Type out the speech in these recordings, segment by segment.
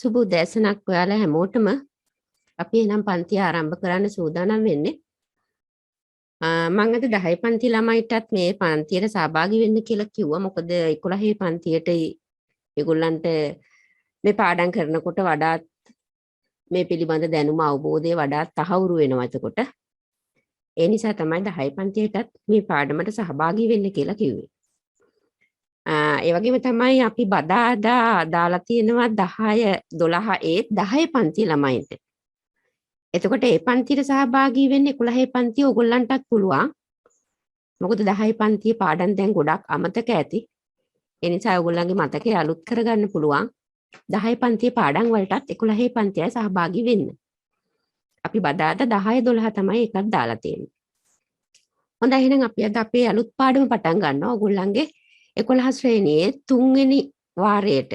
සුබ උදෑසනක් ඔයාලා හැමෝටම. අපි එනම් පන්ති ආරම්භ කරන්න සූදානම් වෙන්නේ. මම අද 10 පන්ති ළමයිටත් මේ පන්තියට සහභාගී වෙන්න කියලා කිව්වා. මොකද 11 පන්තියට ඒගොල්ලන්ට මේ පාඩම් කරනකොට වඩාත් මේ පිළිබඳ දැනුම අවබෝධය වඩාත් තහවුරු වෙනවා. එතකොට ඒ නිසා තමයි 10 පන්තියටත් මේ පාඩමට සහභාගී වෙන්න කියලා කිව්වේ. ඒ වගේම තමයි අපි බදාදා දාලා තියෙනවා 10 12 ඒත් 10 පන්ති ළමයින්ට. එතකොට ඒ පන්තියට සහභාගී වෙන්න 11 පන්තිය ඕගොල්ලන්ටත් පුළුවන්. මොකද 10 පන්තියේ පාඩම් දැන් ගොඩක් අමතක ඇති. ඒ නිසා ඕගොල්ලන්ගේ මතකය අලුත් කරගන්න පුළුවන්. 10 පන්තියේ පාඩම් වලටත් 11 පන්තියයි සහභාගී වෙන්න. අපි බදාදා 10 12 තමයි එකක් දාලා තියෙන්නේ. හොඳයි එහෙනම් අපි අද අපේ අලුත් පාඩම පටන් ගන්නවා. ඕගොල්ලන්ගේ 11 ශ්‍රේණියේ 3 වෙනි වාරයට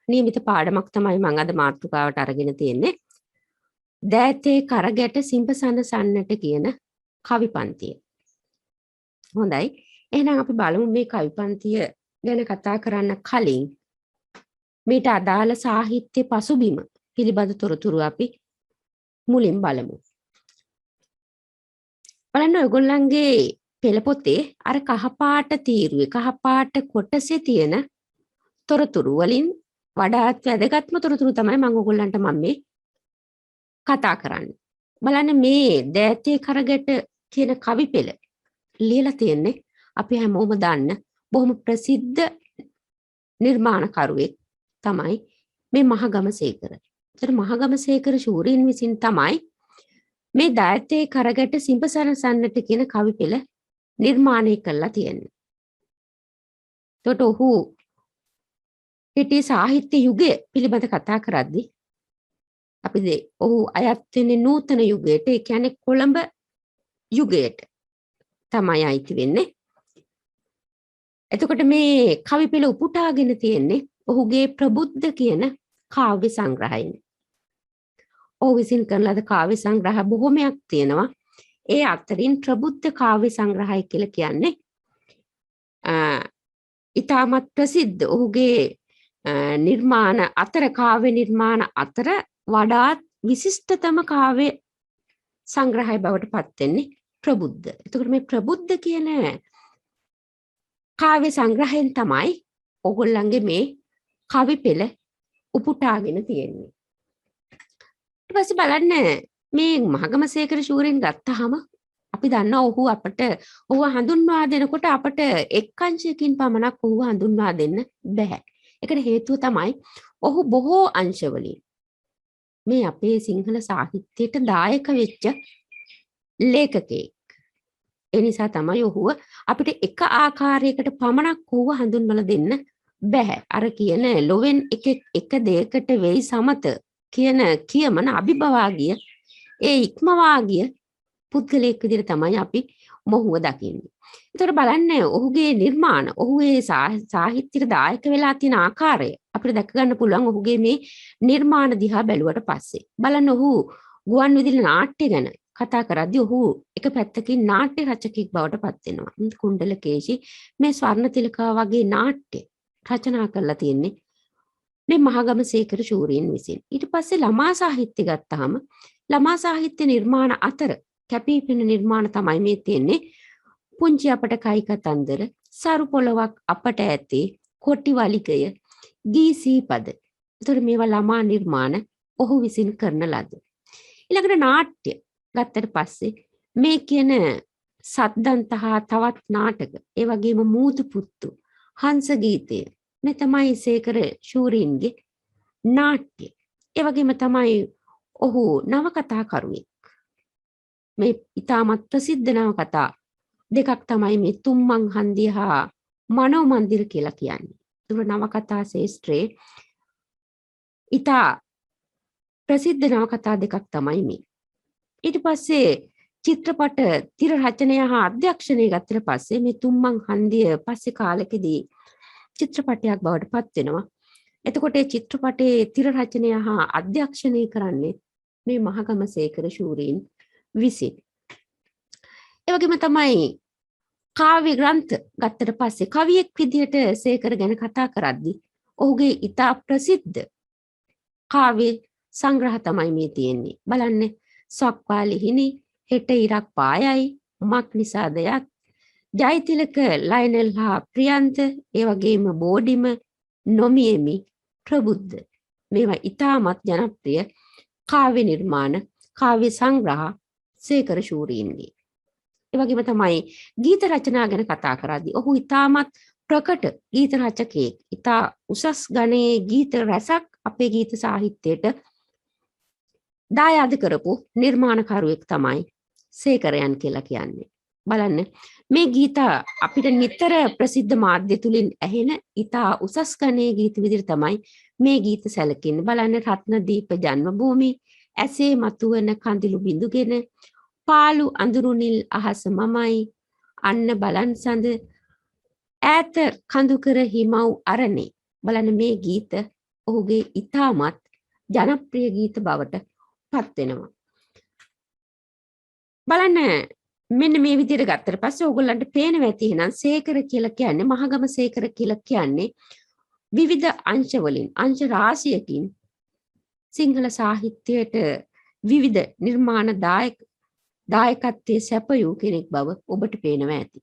නියමිත පාඩමක් තමයි මම අද මාතෘකාවට අරගෙන තියෙන්නේ. දෑතේ කරගැට සිඹසඳ සන්නට කියන කවි පන්තිය. හොඳයි. එහෙනම් අපි බලමු මේ කවි පන්තිය ගැන කතා කරන්න කලින් මේට අදාළ සාහිත්‍ය පසුබිම පිළිබඳ තොරතුරු අපි මුලින් බලමු. බලන්න ඔයගොල්ලන්ගේ පෙළ පොතේ අර කහපාට තීරුවේ කහපාට කොටසේ තියෙන තොරතුරු වලින් වඩාත් වැදගත්ම තොරතුරු තමයි මම ඔයගොල්ලන්ට මේ කතා කරන්නේ. බලන්න මේ දෑතේ කරගැට කියන කවි පෙළ ලියලා තියෙන්නේ අපි හැමෝම දන්න බොහොම ප්‍රසිද්ධ නිර්මාණකරුවෙක් තමයි මේ මහගමසේකර. ඒතර මහගමසේකර ශූරීන් විසින් තමයි මේ දෑතේ කරගැට සිඹසනසන්නට කියන කවි පෙළ නිර්මාණය කළා තියෙන්නේ. එතකොට ඔහු පිටි සාහිත්‍ය යුගය පිළිබඳ කතා කරද්දී අපි ඔහු අයත් වෙන්නේ නූතන යුගයට, ඒ කියන්නේ කොළඹ යුගයට තමයි අයිති වෙන්නේ. එතකොට මේ කවි පෙළ උපුටාගෙන තියෙන්නේ ඔහුගේ ප්‍රබුද්ධ කියන කාව්‍ය සංග්‍රහයෙන්. ඔහු විසින් කරන ලද කාව්‍ය සංග්‍රහ බොහොමයක් තියෙනවා. ඒ අතරින් ප්‍රබුද්ධ කාව්‍ය සංග්‍රහය කියලා කියන්නේ ඉතාමත් ප්‍රසිද්ධ ඔහුගේ නිර්මාණ අතර කාව්‍ය නිර්මාණ අතර වඩාත් විශිෂ්ටතම කාව්‍ය සංග්‍රහය බවට පත් වෙන්නේ ප්‍රබුද්ධ. එතකොට මේ ප්‍රබුද්ධ කියන කාව්‍ය සංග්‍රහයෙන් තමයි ඕගොල්ලන්ගේ මේ කවි පෙළ උපුටාගෙන තියෙන්නේ. ඊට පස්සේ බලන්න මේ මහගමසේකර ශූරීන් ගත්තාම අපි දන්නවා ඔහුව හඳුන්වා දෙනකොට අපට එක් අංශයකින් පමණක් ඔහුව හඳුන්වා දෙන්න බෑ. ඒකට හේතුව තමයි ඔහු බොහෝ අංශවලින් මේ අපේ සිංහල සාහිත්‍යයට දායක වෙච්ච ලේඛකයෙක්. ඒ නිසා තමයි ඔහුව අපිට එක ආකාරයකට පමණක් ඔහුව හඳුන්වලා දෙන්න බෑ. අර කියන ලොවෙන් එක දෙයකට වෙයි සමත කියන කියමන අභිභවාගිය ඒ ඉක්මවාගිය පුද්ගලයෙක් විදිහට තමයි අපි මොහුව දකින්නේ. ඒතර බලන්න ඔහුගේ නිර්මාණ, ඔහුගේ සාහිත්‍යයට දායක වෙලා තියෙන ආකාරය අපිට දැක ගන්න පුළුවන් ඔහුගේ මේ නිර්මාණ දිහා බැලුවට පස්සේ. බලන්න ඔහු ගුවන් විදුලි නාට්‍ය ගැන කතා කරද්දී ඔහු එක පැත්තකින් නාට්‍ය රචකෙක් බවට පත් වෙනවා. කුණ්ඩලකේශි මේ ස්වර්ණතිලකා වගේ නාට්‍ය රචනා කරලා තියෙන්නේ මේ මහගමසේකර ශූරීන් විසින්. ඊට පස්සේ ළමා සාහිත්‍ය ගත්තාම ළමා සාහිත්‍ය නිර්මාණ අතර කැපිපෙනෙන නිර්මාණ තමයි මේ තියෙන්නේ. පුංචි අපට කයි කතන්දර, සරු පොළවක් අපට ඇතේ, කොටි වලිගය, ගීසී පද. ඒතර මේවා ළමා නිර්මාණ ඔහු විසින් කරන ලද. ඊළඟට නාට්‍ය ගත්තට පස්සේ මේ කියන සද්දන්ත හා තවත් නාටක, ඒ වගේම මූදු පුත්තු, හංස ගීතය මේ තමයි සේකර ශූරීන්ගේ නාට්‍ය. ඒ වගේම තමයි ඔහු නවකතා කරුවෙක්. මේ ඉතාමත් ප්‍රසිද්ධ නවකතා දෙකක් තමයි මේ තුම්මන් හන්දිය හා මනෝ මන්දිර කියලා කියන්නේ. ඒක නවකතා ශාස්ත්‍රයේ ඉතා ප්‍රසිද්ධ නවකතා දෙකක් තමයි මේ. ඊට පස්සේ චිත්‍රපට තිර රචනය හා අධ්‍යක්ෂණය ගත්තට පස්සේ මේ තුම්මන් හන්දිය පස්සේ කාලෙකදී චිත්‍රපටයක් බවට පත් වෙනවා. එතකොට ඒ චිත්‍රපටයේ තිර රචනය හා අධ්‍යක්ෂණය කරන්නේ මේ මහගමසේකර ශූරීන් විසින්. ඒ වගේම තමයි කාව්‍ය ග්‍රන්ථ ගත්තට පස්සේ කවියෙක් විදිහට සේකර ගැන කතා කරද්දී ඔහුගේ ඉතා ප්‍රසිද්ධ කාව්‍ය සංග්‍රහ තමයි මේ තියෙන්නේ. බලන්න සක්වාලිහිනි හෙට ඉරක් පායයි මක් නිසාද යත් ජයතිලක ලයනල් හා ප්‍රියන්ත ඒ වගේම බෝඩිම නොමියෙමි ප්‍රබුද්ධ මේවා ඉතාමත් ජනප්‍රිය කාව්‍ය නිර්මාණ කාව්‍ය සංග්‍රහ සේකර ශූරීන්ගේ. ඒ වගේම තමයි ගීත රචනා ගැන කතා කරද්දී ඔහු ඉතාමත් ප්‍රකට ගීත රචකයෙක්. ඉතා උසස් ගණයේ ගීත රසක් අපේ ගීත සාහිත්‍යයට දායාද කරපු නිර්මාණකරුවෙක් තමයි සේකරයන් කියලා කියන්නේ. බලන්න මේ ගීත අපිට නිතර ප්‍රසිද්ධ මාධ්‍ය තුලින් ඇහෙන ඉතා උසස් ගණයේ ගීත විදිහට තමයි මේ ගීත සැලකෙන්නේ. බලන්න රත්නදීප ජන්මභූමි, ඇසේ මතුවන කඳුළු බිඳුගෙන, පාළු අඳුරු නිල් අහස මමයි, අන්න බලන් සඳ, ඈත කඳුකර හිමව් අරණේ. බලන්න මේ ගීත ඔහුගේ ඉතාමත් ජනප්‍රිය ගීත බවට පත් වෙනවා. බලන්න මෙන්න මේ විදිහට ගත්තට පස්සේ ඕගොල්ලන්ට පේනවා ඇති එහෙනම් සේකර කියලා කියන්නේ මහගම සේකර කියලා කියන්නේ විවිධ අංශ වලින් අංශ රාශියකින් සිංහල සාහිත්‍යයට විවිධ නිර්මාණ දායකත්වයේ සැපයූ කෙනෙක් බව ඔබට පේනවා ඇති.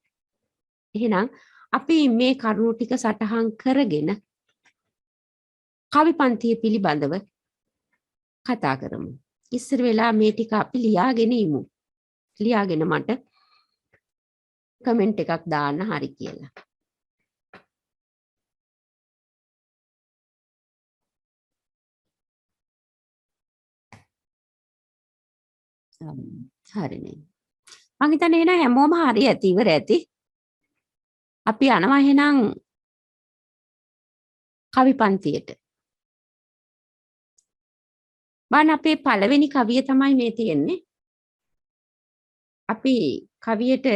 එහෙනම් අපි මේ කරුණු ටික සටහන් කරගෙන කවි පන්තිය පිළිබඳව කතා කරමු. ඉස්සර වෙලා මේ ටික අපි ලියාගෙන ඉමු. ලියාගෙන මට කමෙන්ට් එකක් දාන්න හරි කියලා. හරිනේ. මං හිතන්නේ එහෙනම් හැමෝම හරි ඇති ඉවර ඇති. අපි යනවා එහෙනම් කවි පන්තියට. බලන්න අපේ පළවෙනි කවිය තමයි මේ තියෙන්නේ. අපි කවියට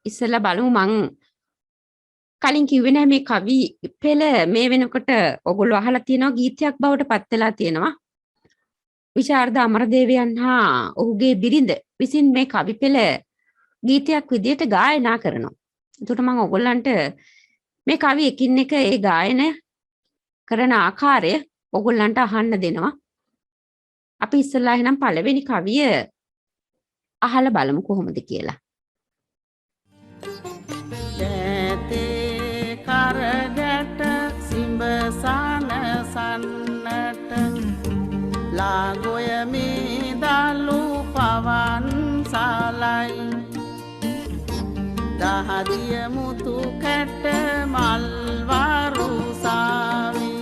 ඉස්සෙල්ලා බලමු. මං කලින් කිව්වේ නැහැ මේ කවි පෙළ මේ වෙනකොට ඔයගොල්ලෝ අහලා තියෙනවා ගීතයක් බවට පත් වෙලා තියෙනවා. විශාරද අමරදේවයන් හා ඔහුගේ බිරිඳ විසින් මේ කවි පෙළ ගීතයක් විදියට ගායනා කරනවා. එතකොට මම ඔයගොල්ලන්ට මේ කවි එකින් එක ඒ ගායන කරන ආකාරය ඔයගොල්ලන්ට අහන්න දෙනවා. අපි ඉස්සෙල්ලා එහෙනම් පළවෙනි කවිය අහලා බලමු කොහොමද කියලා. දැතේ කරගට සිඹසන සන්නට ලාගොය මේ දලු පවන් සලයි දහදිය මුතු කැට මල්වරු සාවි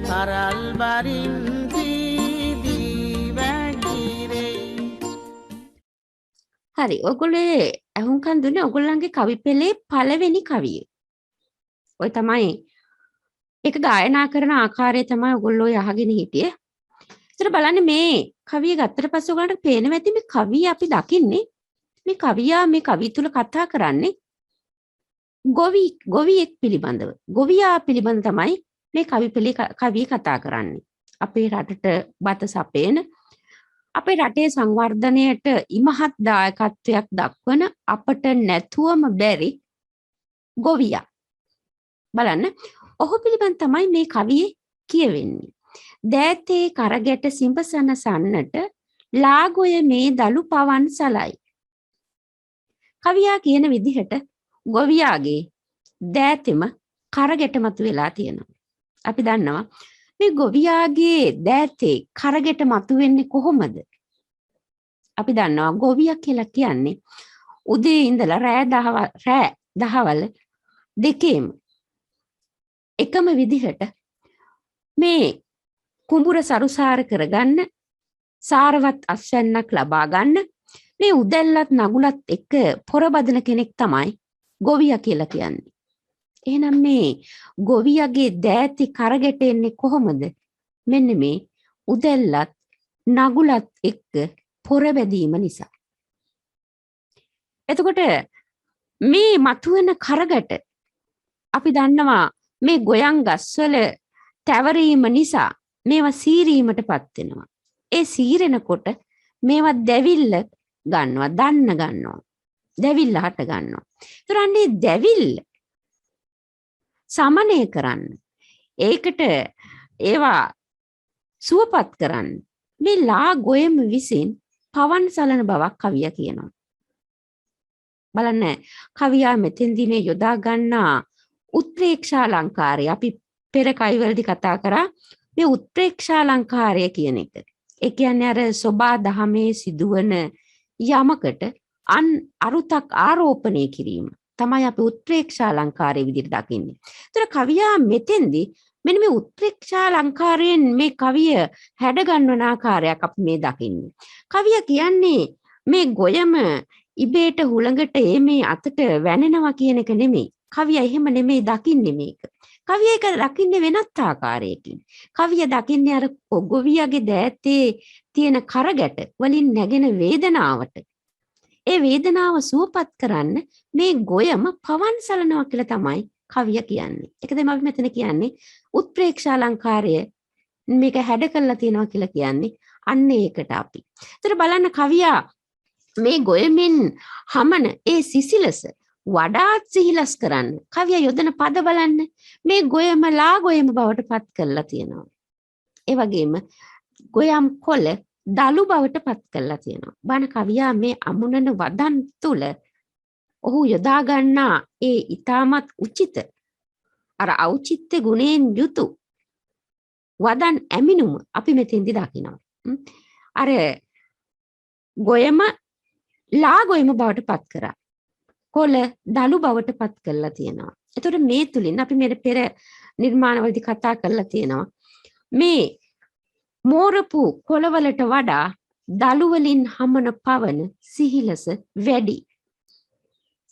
කරල් බරින් හරි ඔයගොල්ලෝ අහුම්කන් දුන්නේ ඔයගොල්ලන්ගේ කවි පෙළේ පළවෙනි කවිය. ඔය තමයි ඒක ගායනා කරන ආකාරය තමයි ඔයගොල්ලෝ අහගෙන හිටියේ. ඒතර බලන්න මේ කවිය ගත්තට පස්සේ ඔයගොල්ලන්ට පේනවා ඇති මේ කවිය අපි දකින්නේ මේ කවියා මේ කවිය තුල කතා කරන්නේ ගොවියෙක් පිළිබඳව. ගොවියා පිළිබඳ තමයි මේ කවි පෙළේ කවිය කතා කරන්නේ. අපේ රටට බත සපේන අපේ රටේ සංවර්ධනයට ඉමහත් දායකත්වයක් දක්වන අපට නැතුවම බැරි ගොවියා. බලන්න ඔහු පිළිබඳ තමයි මේ කවියේ කියවෙන්නේ. දෑතේ කරගැට සිඹසන සන්නට ලාගොය මේ දලු පවන් සලයි. කවියා කියන විදිහට ගොවියාගේ දෑතෙම කරගැට මතු වෙලා තියෙනවා. අපි දන්නවා මේ ගොවියාගේ දෑතේ කරගෙට මතුවෙන්නේ කොහොමද? අපි දන්නවා ගොවියා කියලා කියන්නේ උදේ ඉඳලා රෑ දහවල් දෙකේම එකම විදිහට මේ කුඹුර සරුසාර කරගන්න සාරවත් අස්වැන්නක් ලබා ගන්න මේ උදැල්ලත් නගුලත් එක්ක පොරබදන කෙනෙක් තමයි ගොවියා කියලා කියන්නේ. එහෙනම් මේ ගොවියාගේ දෑති කරගෙට එන්නේ කොහොමද? මෙන්න මේ උදැල්ලත් නගුලත් එක්ක පොර බැදීම නිසා. එතකොට මේ මතුවෙන කරගට අපි දන්නවා මේ ගොයන් ගස්වල තැවරීම නිසා මේවා සීරීමටපත් වෙනවා. ඒ සීරෙනකොට මේවා දැවිල්ල ගන්නවා, දන්න ගන්නවා. දැවිල්ල හට ගන්නවා. ඒතරන්නේ දැවිල්ල සමනය කරන්න. ඒකට ඒවා සුවපත් කරන්න මේ ලා ගොයම විසින් පවන් සලන බවක් කවියා කියනවා. බලන්න කවියා මෙතෙන්දී මේ යොදා ගන්නා උත්ප්‍රේක්ෂා අලංකාරය අපි පෙර කවිවලදී කතා කරා මේ උත්ප්‍රේක්ෂා අලංකාරය කියන එක. ඒ කියන්නේ අර සෝබා දහමේ සිදුවන යමකට අරුතක් ආරෝපණය කිරීම තමයි අපි උත්ප්‍රේක්ෂා අලංකාරයේ විදිහට දකින්නේ. ඒතර කවියා මෙතෙන්දී මෙන්න මේ උත්ප්‍රේක්ෂා අලංකාරයෙන් මේ කවිය හැඩ ගන්වන ආකාරයක් අපි මේ දකින්නේ. කවිය කියන්නේ මේ ගොයම ඉබේට හුළඟට මේ අතට වැනෙනවා කියන එක නෙමෙයි. කවිය එහෙම නෙමෙයි දකින්නේ මේක. කවිය ඒක දකින්නේ වෙනත් ආකාරයකින්. කවිය දකින්නේ අර ගොවියාගේ දෑතේ තියෙන කරගැට වලින් නැගෙන වේදනාවට. ඒ වේදනාව සුවපත් කරන්න මේ ගොයම පවන් සලනවා කියලා තමයි කවිය කියන්නේ. ඒක තමයි අපි මෙතන කියන්නේ උත්ප්‍රේක්ෂා අලංකාරය මේක හැඩ කරලා තියෙනවා කියලා කියන්නේ අන්න ඒකට අපි. ඒතර බලන්න කවියා මේ ගොයමින් හමන ඒ සිසිලස වඩාත් සිහිලස් කරන්න කවිය යොදන පද බලන්න මේ ගොයම ලා ගොයම බවට පත් කරලා තියෙනවා. ඒ වගේම ගොයම් කොළ දලු බවට පත් කරලා තියෙනවා. බණ කවියා මේ අමුණන වදන් තුල ඔහු යොදා ගන්නා ඒ ඊටමත් උචිත අර ඖචිත්‍ය ගුණයෙන් යුතු වදන් ඇමිනුම අපි මෙතෙන්දි දකිනවා. අර ගොයම ලා ගොයම බවට පත් කරා. කොළ දලු බවට පත් කරලා තියෙනවා. එතකොට මේ තුලින් අපි මේ පෙර නිර්මාණවලදී කතා කරලා තියෙනවා මේ මෝරපු කොළවලට වඩා දලු වලින් හමන පවන සිහිලස වැඩි.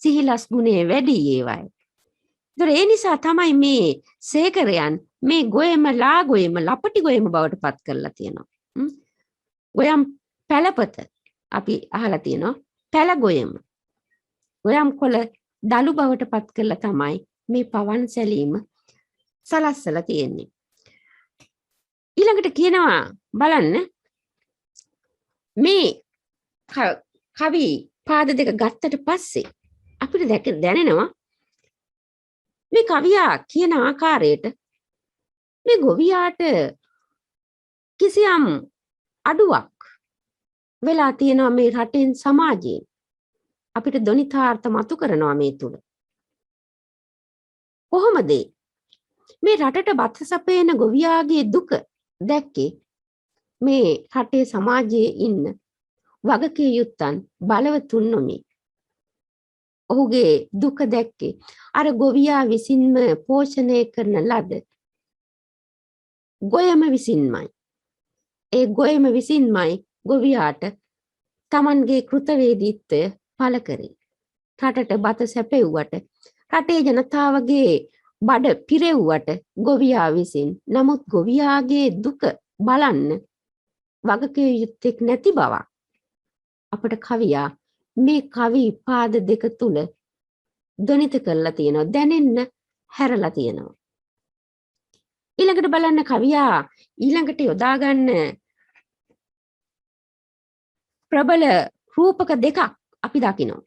සිහිලස් ගුණය වැඩි ඒවයි. ඒතර ඒ නිසා තමයි මේ සේකරයන් මේ ගොයම ලා ගොයම ලපටි ගොයම බවට පත් කරලා තියෙනවා. ගොයම් පැලපත අපි අහලා තියෙනවා පැල ගොයම. ගොයම් කොළ දලු බවට පත් කරලා තමයි මේ පවන් සැලීම සලස්සලා තියෙන්නේ. ඊළඟට කියනවා බලන්න මේ කවි පාද දෙක ගත්තට පස්සේ අපිට දැනෙනවා මේ කවියා කියන ආකාරයට මේ ගොවියාට කිසියම් අඩුවක් වෙලා තියෙනවා මේ රටෙන් සමාජයෙන්. අපිට දොනිතාර්ථ මතු කරනවා මේ තුල. කොහොමද මේ රටට බත් සපයන ගොවියාගේ දුක දැක්කේ මේ රටේ සමාජයේ ඉන්න වගකී යුත්තන් බලවතුන් නොමි. ඔහුගේ දුක දැක්කේ අර ගොවියා විසින්ම පෝෂණය කරන ලද ගොයම විසින්මයි. ඒ ගොයම විසින්මයි ගොවියාට Tamanගේ කෘතවේදීත්වය පළ කරේ. රටට බත සැපෙව්වට රටේ ජනතාවගේ බඩ පිරෙව්වට ගොවියා විසින් නමුත් ගොවියාගේ දුක බලන්න වගකීම් යුත්තේක් නැති බව අපට කවියා මේ කවි පාද දෙක තුල ධනිත කරලා තියෙනවා දැනෙන්න හැරලා තියෙනවා. ඊළඟට බලන්න කවියා ඊළඟට යොදා ගන්න ප්‍රබල රූපක දෙකක් අපි දකිනවා.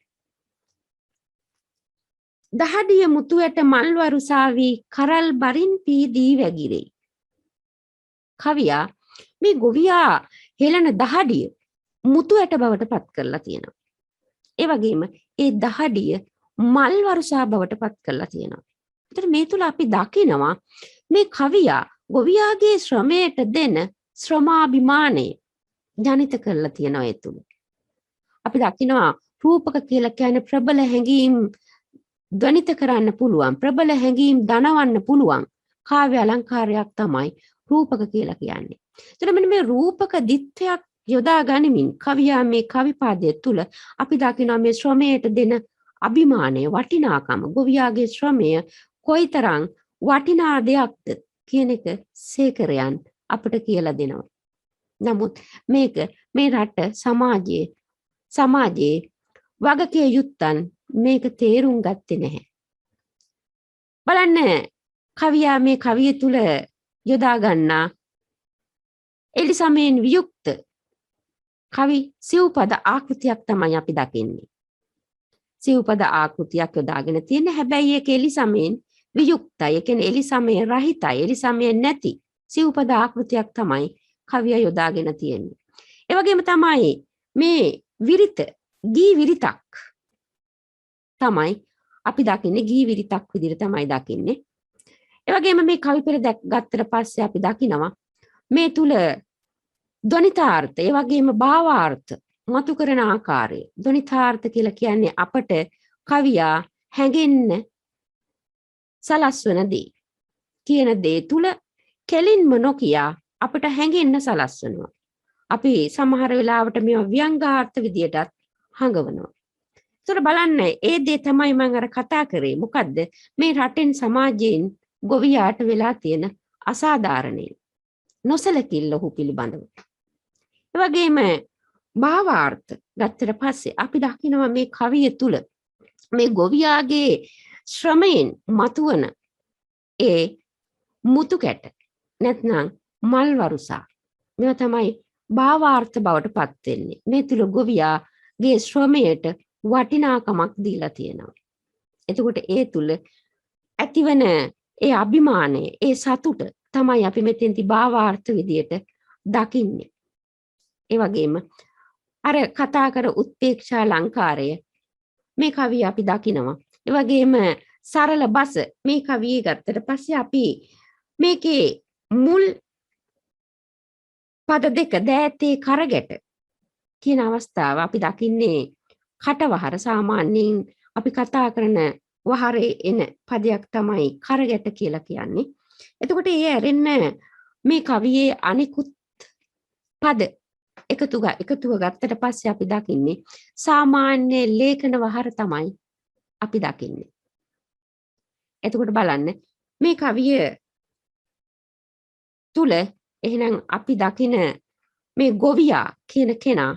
දහඩිය මුතුයට මල්වරු සාවි කරල් බරින් පීදී වැගිරේ. කවියා මේ ගොවියා හෙළන දහඩිය මුතුයට බවට පත් කරලා තියෙනවා. ඒ වගේම ඒ දහඩිය මල් වරුසා බවට පත් කරලා තියෙනවා. ඒතර මේ තුල අපි දකිනවා මේ කවියා ගොවියාගේ ශ්‍රමයට දෙන ශ්‍රමාභිමානය ජනිත කරලා තියෙනවා ඒ තුල. අපි දකිනවා රූපක කියලා කියන්නේ ප්‍රබල හැඟීම් ධනිත කරන්න පුළුවන් ප්‍රබල හැඟීම් දනවන්න පුළුවන් කාව්‍ය අලංකාරයක් තමයි රූපක කියලා කියන්නේ. ඒතර මෙන්න මේ රූපක දිත්වයක් යොදා ගනිමින් කවියා මේ කවිපාදයේ තුල අපි දකිනවා මේ ශ්‍රමයට දෙන අභිමානය වටිනාකම ගොවියාගේ ශ්‍රමය කොයිතරම් වටිනා දෙයක්ද කියන එක සේකරයන් අපිට කියලා දෙනවා. නමුත් මේක මේ රට සමාජයේ වගකීම් යුත්තන් මේක තේරුම් ගත්තේ නැහැ. බලන්න කවියා මේ කවිය තුල යොදා ගන්නා එලිසමෙන් වියුක්ත කවි සිව්පද ආකෘතියක් තමයි අපි දකින්නේ. සිව්පද ආකෘතියක් යොදාගෙන තියෙන හැබැයි ඒක එලිසමෙන් වියුක්තයි. ඒ කියන්නේ එලිසමේ රහිතයි. එලිසමේ නැති සිව්පද ආකෘතියක් තමයි කවිය යොදාගෙන තියෙන්නේ. ඒ වගේම තමයි මේ විරිත ගී විරිතක් තමයි අපි දකින්නේ ගී විරිතක් විදිහට තමයි දකින්නේ. ඒ වගේම මේ කවි පෙළ ගත්තට පස්සේ අපි දකිනවා මේ තුල ධ්වනිතාර්ථ ඒ වගේම භාවාර්ථ මතු කරන ආකාරය. ධ්වනිතාර්ථ කියලා කියන්නේ අපට කවියා හැඟෙන්න සලස්වන දේ. කියන දේ තුල කෙලින්ම නොකියා අපට හැඟෙන්න සලස්වනවා. අපි සමහර වෙලාවට මේවා ව්‍යංගාර්ථ විදියටත් හඟවනවා. ඒතර බලන්න ඒ දේ තමයි මම අර කතා කරේ. මොකද්ද මේ රටෙන් සමාජයෙන් ගොවියාට වෙලා තියෙන අසාධාරණේ නොසලකිල්ල ඔහු පිළිබඳව. ඒ වගේම භාවාර්ථ ගත්තට පස්සේ අපි දකිනවා මේ කවිය තුල මේ ගොවියාගේ ශ්‍රමයෙන් මතුවන ඒ මුතු කැට නැත්නම් මල් වරුසා මේවා තමයි භාවාර්ථ බවට පත් වෙන්නේ. මේ තුල ගොවියාගේ ශ්‍රමයට වටිනාකමක් දීලා තියෙනවා. එතකොට ඒ තුල ඇතිවන ඒ අභිමානය, ඒ සතුට තමයි අපි මෙතෙන්ති භාවාර්ථ විදියට දකින්නේ. ඒ වගේම අර කතා කර උත්පේක්ෂා අලංකාරය මේ කවිය අපි දකිනවා. ඒ වගේම සරල බස මේ කවියේ ගත්තට පස්සේ අපි මේකේ මුල් පද දෙක දෑතේ කරගැට කියන අවස්ථාව අපි දකින්නේ කටවහර. සාමාන්‍යයෙන් අපි කතා කරන වහරේ එන පදයක් තමයි කරගැට කියලා කියන්නේ. එතකොට ඒ ඇරෙන්න මේ කවියේ අනිකුත් පද එකතුව ගත්තට පස්සේ අපි දකින්නේ සාමාන්‍ය ලේඛන වහර තමයි අපි දකින්නේ. එතකොට බලන්න මේ කවිය තුල එහෙනම් අපි දකින මේ ගොවියා කියන කෙනා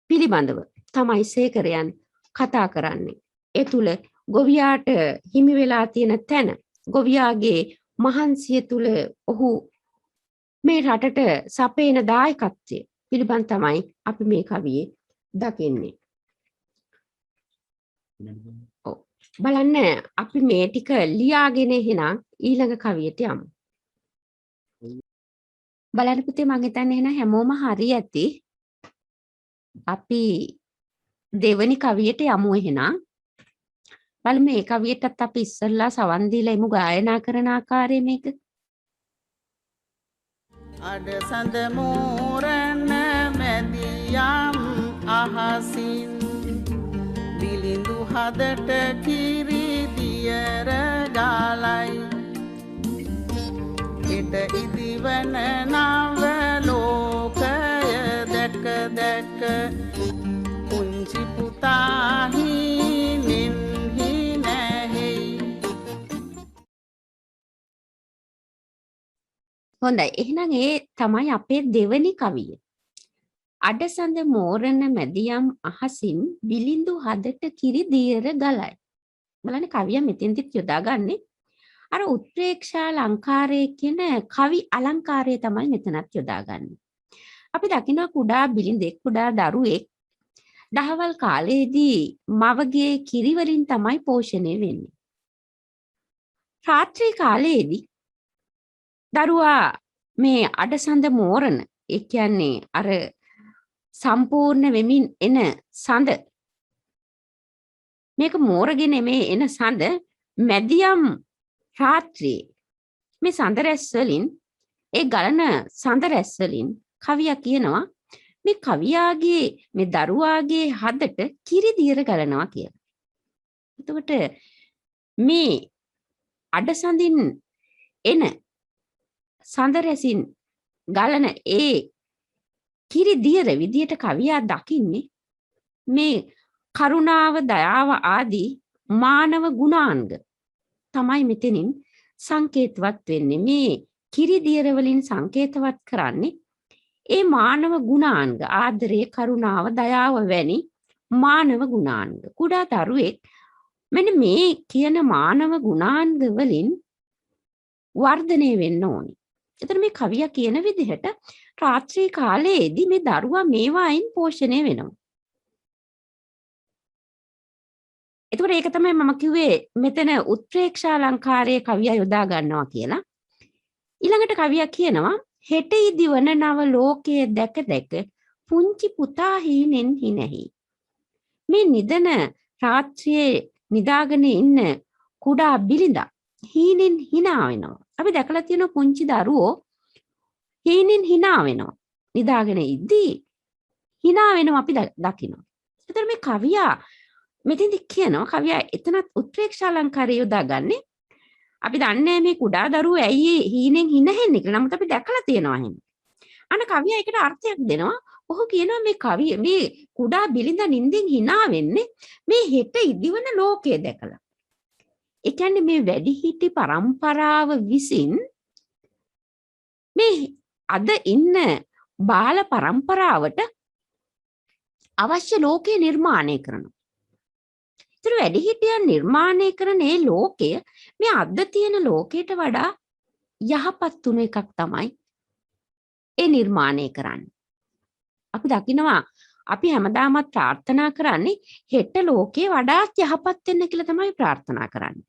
පිළිබඳව තමයි සේකරයන් කතා කරන්නේ. ඒ තුල ගොවියාට හිමි වෙලා තියෙන තැන, ගොවියාගේ මහන්සිය තුල ඔහු මේ රටට සපේන දායකත්වය පිළිබඳ තමයි අපි මේ කවියේ දකින්නේ. බලන්න අපි මේ ටික ලියාගෙන එහෙනම් ඊළඟ කවියට යමු. බලන්න පුතේ මම හිතන්නේ එහෙනම් හැමෝම හරි ඇති. අපි දෙවනි කවියට යමු එහෙනම්. බලමු මේ කවියටත් අපි ඉස්සෙල්ලා සවන් දීලා එමු ගායනා කරන ආකාරය මේක. අඩසඳ මෝරණ මැදියම් අහසින් බිලිඳු හදට කිරි දියර ගාලයි එට ඉදිවන නව ලෝකය දැක දැක පුංචි පුතාහි නින්හි නැහෙයි. හොඳයි එහෙනම් ඒ තමයි අපේ දෙවනි කවිය. අඩසඳ මෝරණ මැදියම් අහසින් බිලිඳු හදට කිරි දියර ගලයි. බලන්න කවිය මෙතෙන්දිත් යොදාගන්නේ අර උත්ප්‍රේක්ෂා අලංකාරය කියන කවි අලංකාරය තමයි මෙතනත් යොදාගන්නේ. අපි දකිනවා කුඩා බිලිඳෙක් කුඩා දරුවෙක් දහවල් කාලයේදී මවගේ කිරි වලින් තමයි පෝෂණය වෙන්නේ. රාත්‍රී කාලයේදී දරුවා මේ අඩසඳ මෝරණ ඒ කියන්නේ අර සම්පූර්ණ වෙමින් එන සඳ මේක මෝරගෙන මේ එන සඳ මැදියම් රාත්‍රියේ මේ සඳ රැස් වලින් ඒ ගලන සඳ රැස් වලින් කවියා කියනවා මේ කවියාගේ මේ දරුවාගේ හදට කිරි දියර ගලනවා කියලා. එතකොට මේ අඩසඳින් එන සඳ රැසින් ගලන ඒ කිරි දියර විදියට කවියා දකින්නේ මේ කරුණාව දයාව ආදී මානව ගුණාංග තමයි මෙතනින් සංකේතවත් වෙන්නේ. මේ කිරි දියර වලින් සංකේතවත් කරන්නේ ඒ මානව ගුණාංග ආදරය කරුණාව දයාව වැනි මානව ගුණාංග. කුඩා දරුවෙක් මෙන්න මේ කියන මානව ගුණාංග වලින් වර්ධනය වෙන්න ඕනි. එතන මේ කවියා කියන විදිහට රාත්‍රී කාලයේදී මේ දරුවා මේවායින් පෝෂණය වෙනවා. එතකොට ඒක තමයි මම කිව්වේ මෙතන උත්ප්‍රේක්ෂා අලංකාරයේ කවියා යොදා ගන්නවා කියලා. ඊළඟට කවියා කියනවා හෙට ඉදිවන නව ලෝකයේ දැක දැක පුංචි පුතා හීනෙන් හිනෙහි. මේ නිදන රාත්‍රියේ නිදාගෙන ඉන්න කුඩා බිරිඳා හීනෙන් hina වෙනවා. අපි දැකලා තියෙන පුංචි දරුවෝ හීනෙන් hina වෙනවා. නිදාගෙන ඉද්දී hina වෙනවා අපි දකිනවා. ඒතර මේ කවියා මෙතෙන්දි කියනවා කවියා එතනත් උත්ප්‍රේක්ෂා අලංකාරය යොදාගන්නේ. අපි දන්නේ මේ කුඩා දරුවෝ ඇයි හීනෙන් හිනෙන්නේ කියලා. නමුත් අපි දැකලා තියෙනවා එහෙම. අන්න කවියා ඒකට අර්ථයක් දෙනවා. ඔහු කියනවා මේ කවිය මේ කුඩා බිරිඳ නින්දෙන් hina වෙන්නේ මේ හෙට ඉදිවන ලෝකය දැකලා. ඒ කියන්නේ මේ වැඩිහිටි පරම්පරාව විසින් මේ අද ඉන්න බාල පරම්පරාවට අවශ්‍ය ලෝකය නිර්මාණය කරනවා. ඒතර වැඩිහිටියන් නිර්මාණය කරන මේ ලෝකය මේ අද තියෙන ලෝකයට වඩා යහපත් තුන එකක් තමයි ඒ නිර්මාණය කරන්නේ. අපි දකිනවා අපි හැමදාමත් ප්‍රාර්ථනා කරන්නේ හෙට ලෝකේ වඩාත් යහපත් වෙන්න කියලා තමයි ප්‍රාර්ථනා කරන්නේ.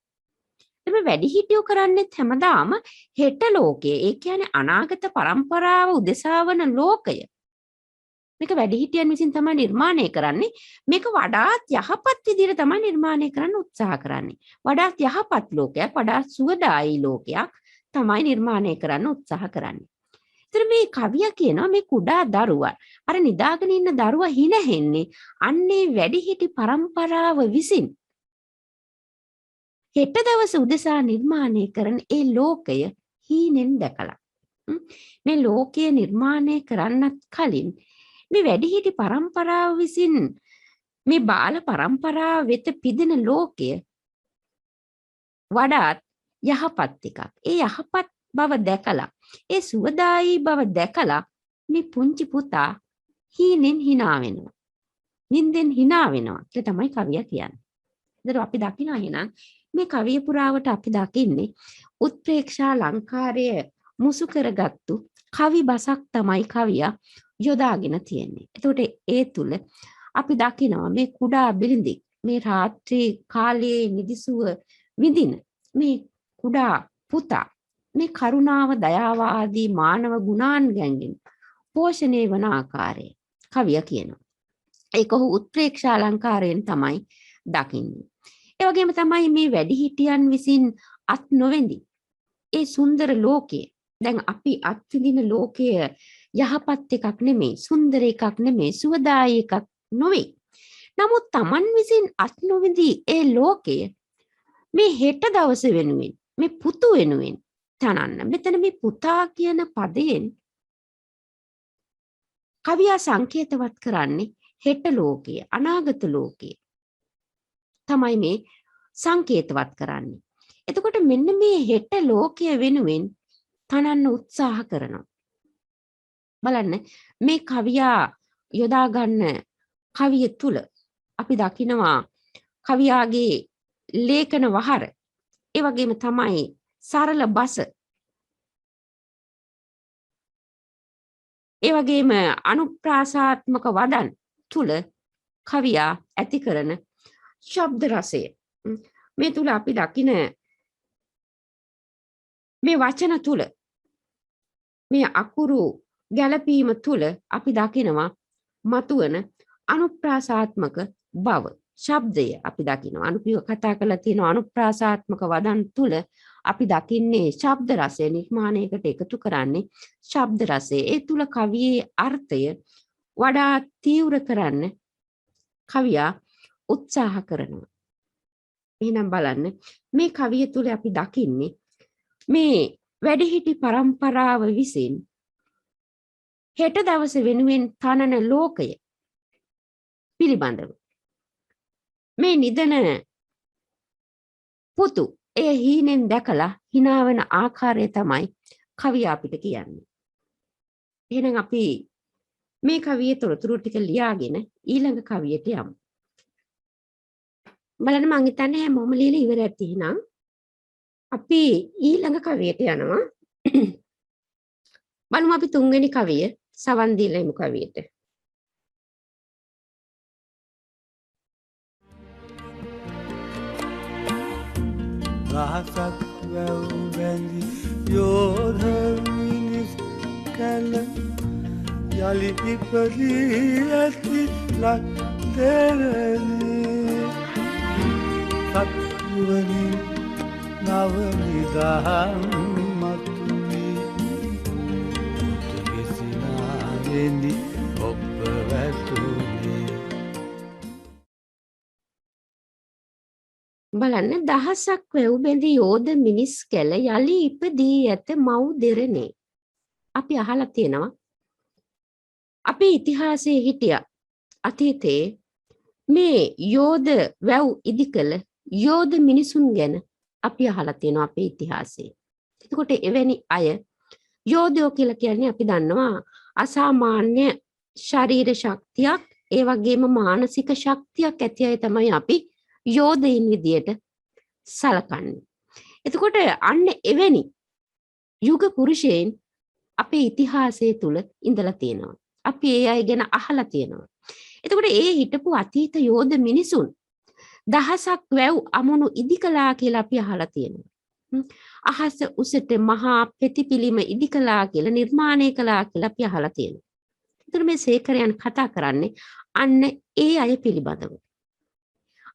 මේ වැඩිහිටියෝ කරන්නේත් හැමදාම හෙට ලෝකයේ ඒ කියන්නේ අනාගත පරම්පරාව උදෙසා වන ලෝකය මේක වැඩිහිටියන් විසින් තමයි නිර්මාණය කරන්නේ. මේක වඩාත් යහපත් විදිහට තමයි නිර්මාණය කරන්න උත්සාහ කරන්නේ. වඩාත් යහපත් ලෝකයක්, වඩාත් සුවදායී ලෝකයක් තමයි නිර්මාණය කරන්න උත්සාහ කරන්නේ. ඒතර මේ කවියා කියනවා මේ කුඩා දරුවා අර නිදාගෙන ඉන්න දරුවා හිනෙන්නේ අන්නේ වැඩිහිටි පරම්පරාව විසින් හෙට දවස උදෙසා නිර්මාණය කරන ඒ ලෝකය හීනෙන් දැකලා. මේ ලෝකය නිර්මාණය කරන්නත් කලින් මේ වැඩිහිටි පරම්පරාව විසින් මේ බාල පරම්පරාව වෙත පිදෙන ලෝකය වඩාත් යහපත් එකක්. ඒ යහපත් බව දැකලා, ඒ සුවදායී බව දැකලා මේ පුංචි පුතා හීනෙන් hina වෙනවා. නින්දෙන් hina වෙනවා කියලා තමයි කවියා කියන්නේ. ඒතර අපි දකිනවා එහෙනම් මේ කවිය පුරාවට අපි දකින්නේ උත්ප්‍රේක්ෂා අලංකාරය මුසු කරගත්තු කවි බසක් තමයි කවියා යොදාගෙන තියෙන්නේ. එතකොට ඒ තුල අපි දකිනවා මේ කුඩා බිරිඳෙක් මේ රාත්‍රී කාලයේ නිදිසුව විඳින මේ කුඩා පුතා මේ කරුණාව දයාව ආදී මානව ගුණාංගයන්ගෙන් පෝෂණය වන ආකාරය කවියා කියනවා. ඒක ඔහු උත්ප්‍රේක්ෂා අලංකාරයෙන් තමයි දකින්නේ. ඒ වගේම තමයි මේ වැඩිහිටියන් විසින් අත් නොවැඳි ඒ සුන්දර ලෝකයේ දැන් අපි අත් විඳින ලෝකය යහපත් එකක් නෙමෙයි, සුන්දර එකක් නෙමෙයි, සුවදායී එකක් නොවේ. නමුත් Taman විසින් අත් නොවිඳි ඒ ලෝකය මේ හෙට දවස වෙනුවෙන් මේ පුතු වෙනුවෙන් තනන්න. මෙතන මේ පුතා කියන පදයෙන් කවියා සංකේතවත් කරන්නේ හෙට ලෝකය, අනාගත ලෝකය තමයි මේ සංකේතවත් කරන්නේ. එතකොට මෙන්න මේ හෙට ලෝකය වෙනුවෙන් තනන්න උත්සාහ කරනවා. බලන්න මේ කවියා යොදා ගන්න කවිය තුල අපි දකිනවා කවියාගේ ලේඛන වහර, ඒ වගේම තමයි සරල බස, ඒ වගේම අනුප්‍රාසාත්මක වදන් තුල කවියා ඇති කරන ශබ්ද රසය. මේ තුල අපි දකින මේ වචන තුල මේ අකුරු ගැළපීම තුල අපි දකිනවා මතුවන අනුප්‍රාසාත්මක බව. ශබ්දය අපි දකිනවා. අපි කතා කරලා තියෙන අනුප්‍රාසාත්මක වදන් තුල අපි දකින්නේ ශබ්ද රසය නිර්මාණයකට එකතු කරන්නේ ශබ්ද රසය. ඒ තුල කවියේ අර්ථය වඩා තීව්‍ර කරන්න කවියා උත්සාහ කරනවා. එහෙනම් බලන්න මේ කවිය තුල අපි දකින්නේ මේ වැඩිහිටි පරම්පරාව විසින් හෙට දවස වෙනුවෙන් තනන ලෝකය පිළිබඳව මේ නිදන පුතු ඒ හීනෙන් දැකලා hina වෙන ආකාරය තමයි කවිය අපිට කියන්නේ. එහෙනම් අපි මේ කවියේ තොරතුරු ටික ලියාගෙන ඊළඟ කවියට යමු. බලන්න මං හිතන්නේ හැමෝම ලියලා ඉවර ඇති. එහෙනම් අපි ඊළඟ කවියට යනවා. බලමු අපි තුන්වෙනි කවිය සවන් දීලා ඉමු කවියට. රහසක් වැව් බැඳි යෝධ මිනිස් යලි ඉපදී ඇති ලක් දෙරණේ සත්වනි නව නිදහන් මතුවී විසිනාවෙනි ඔබ වැටුනේ. බලන්න දහසක් වැව් බැඳි යෝධ මිනිස් කැල යලි ඉපදී ඇත මව් දෙරණේ. අපි අහලා තියෙනවා අපේ ඉතිහාසයේ හිටිය අතීතයේ මේ යෝධ වැව් ඉදිකල යෝධ මිනිසුන් ගැන අපි අහලා තියෙනවා අපේ ඉතිහාසයේ. එතකොට එවැනි අය යෝධයෝ කියලා කියන්නේ අපි දන්නවා අසාමාන්‍ය ශරීර ශක්තියක් ඒ වගේම මානසික ශක්තියක් ඇති අය තමයි අපි යෝධයින් විදියට සලකන්නේ. එතකොට අන්න එවැනි යුග පුරුෂයන් අපේ ඉතිහාසයේ තුල ඉඳලා තියෙනවා. අපි ඒ අය ගැන අහලා තියෙනවා. එතකොට ඒ හිටපු අතීත යෝධ මිනිසුන් දහසක් වැව් අමුණු ඉදිකලා කියලා අපි අහලා තියෙනවා. අහස උසට මහා පෙතිපිලිම ඉදිකලා කියලා නිර්මාණය කළා කියලා අපි අහලා තියෙනවා. එතකොට මේ සේකරයන් කතා කරන්නේ අන්න ඒ අය පිළිබඳව.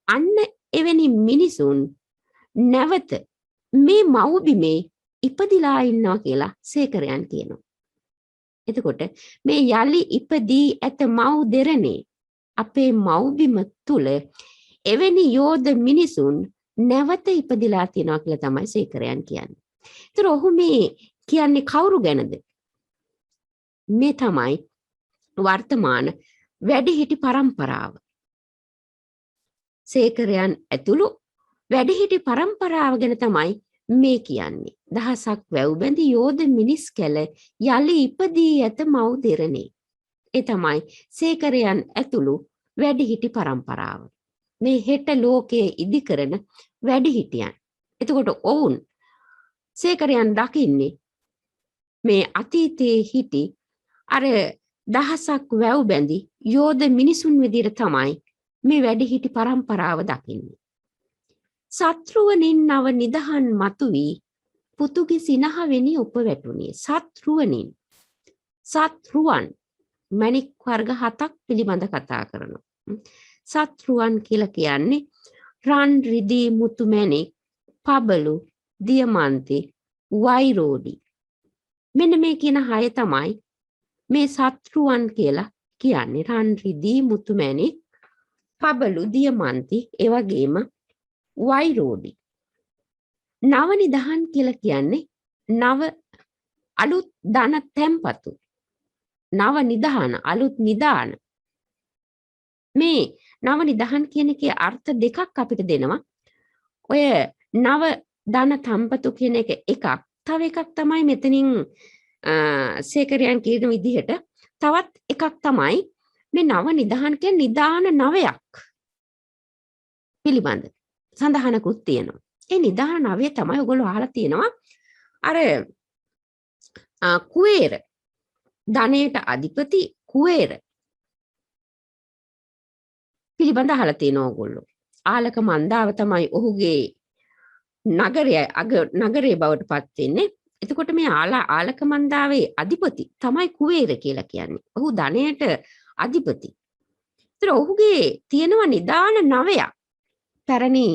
අන්න එවැනි මිනිසුන් නැවත මේ මව්බිමේ ඉපදිලා ඉන්නවා කියලා සේකරයන් කියනවා. එතකොට මේ යලි ඉපදී ඇත මව් දෙරණේ අපේ මව්බිම තුල එවැනි යෝධ මිනිසුන් නැවත ඉපදිලා තියෙනවා කියලා තමයි සේකරයන් කියන්නේ. ඒතර ඔහු මේ කියන්නේ කවුරු ගැනද? මේ තමයි වර්තමාන වැඩිහිටි පරම්පරාව. සේකරයන් ඇතුළු වැඩිහිටි පරම්පරාව ගැන තමයි මේ කියන්නේ. දහසක් වැව් බැඳි යෝධ මිනිස් කැල යලි ඉපදී ඇත මව් දෙරණේ. ඒ තමයි සේකරයන් ඇතුළු වැඩිහිටි පරම්පරාව. මේ හෙට ලෝකයේ ඉදිකරන වැඩිහිටියන්. එතකොට ඔවුන් සේකරයන් දකින්නේ මේ අතීතයේ හිටි අර දහසක් වැව් බැඳි යෝධ මිනිසුන් විදිහට තමයි මේ වැඩිහිටි පරම්පරාව දකින්නේ. සත්රුවනින් නව නිදහන් මතුවී පුතුගේ සිනහවෙනි ඔප වැටුනේ. සත්රුවනින් සත්රුවන් මණික් වර්ග 7ක් පිළිබඳ කතා කරනවා. සත්රුවන් කියලා කියන්නේ රන් රිදී මුතු මණික් පබළු දියමන්ති වෛරෝඩි. මෙන්න මේ කියන 6 තමයි මේ සත්රුවන් කියලා කියන්නේ. රන් රිදී මුතු මණික් පබළු දියමන්ති ඒ වගේම වෛරෝඩි. නව නිදහන් කියලා කියන්නේ නව අලුත් ධන තැන්පතු. නව නිදහන අලුත් නිදාන. මේ නව නිදහන් කියන එකේ අර්ථ දෙකක් අපිට දෙනවා. ඔය නව ධන තැන්පතු කියන එක එකක්. තව එකක් තමයි මෙතනින් සේකරයන් කියන විදිහට තවත් එකක් තමයි මේ නව නිදහන් කියන්නේ නිදාන නවයක් පිළිබඳ සඳහනකුත් තියෙනවා. ඒ නිදාන නවය තමයි ඔයගොල්ලෝ අහලා තියෙනවා. අර කුවේර ධනයට අධිපති කුවේර පිළිබඳ අහලා තියෙනවා ඔයගොල්ලෝ. ආලක මන්දාව තමයි ඔහුගේ නගරයේ බවට පත් වෙන්නේ. එතකොට මේ ආලක මන්දාවේ අධිපති තමයි කුවේර කියලා කියන්නේ. ඔහු ධනයට අධිපති. ඒතර ඔහුගේ තියෙනවා නිදාන නවයක්. පැරණි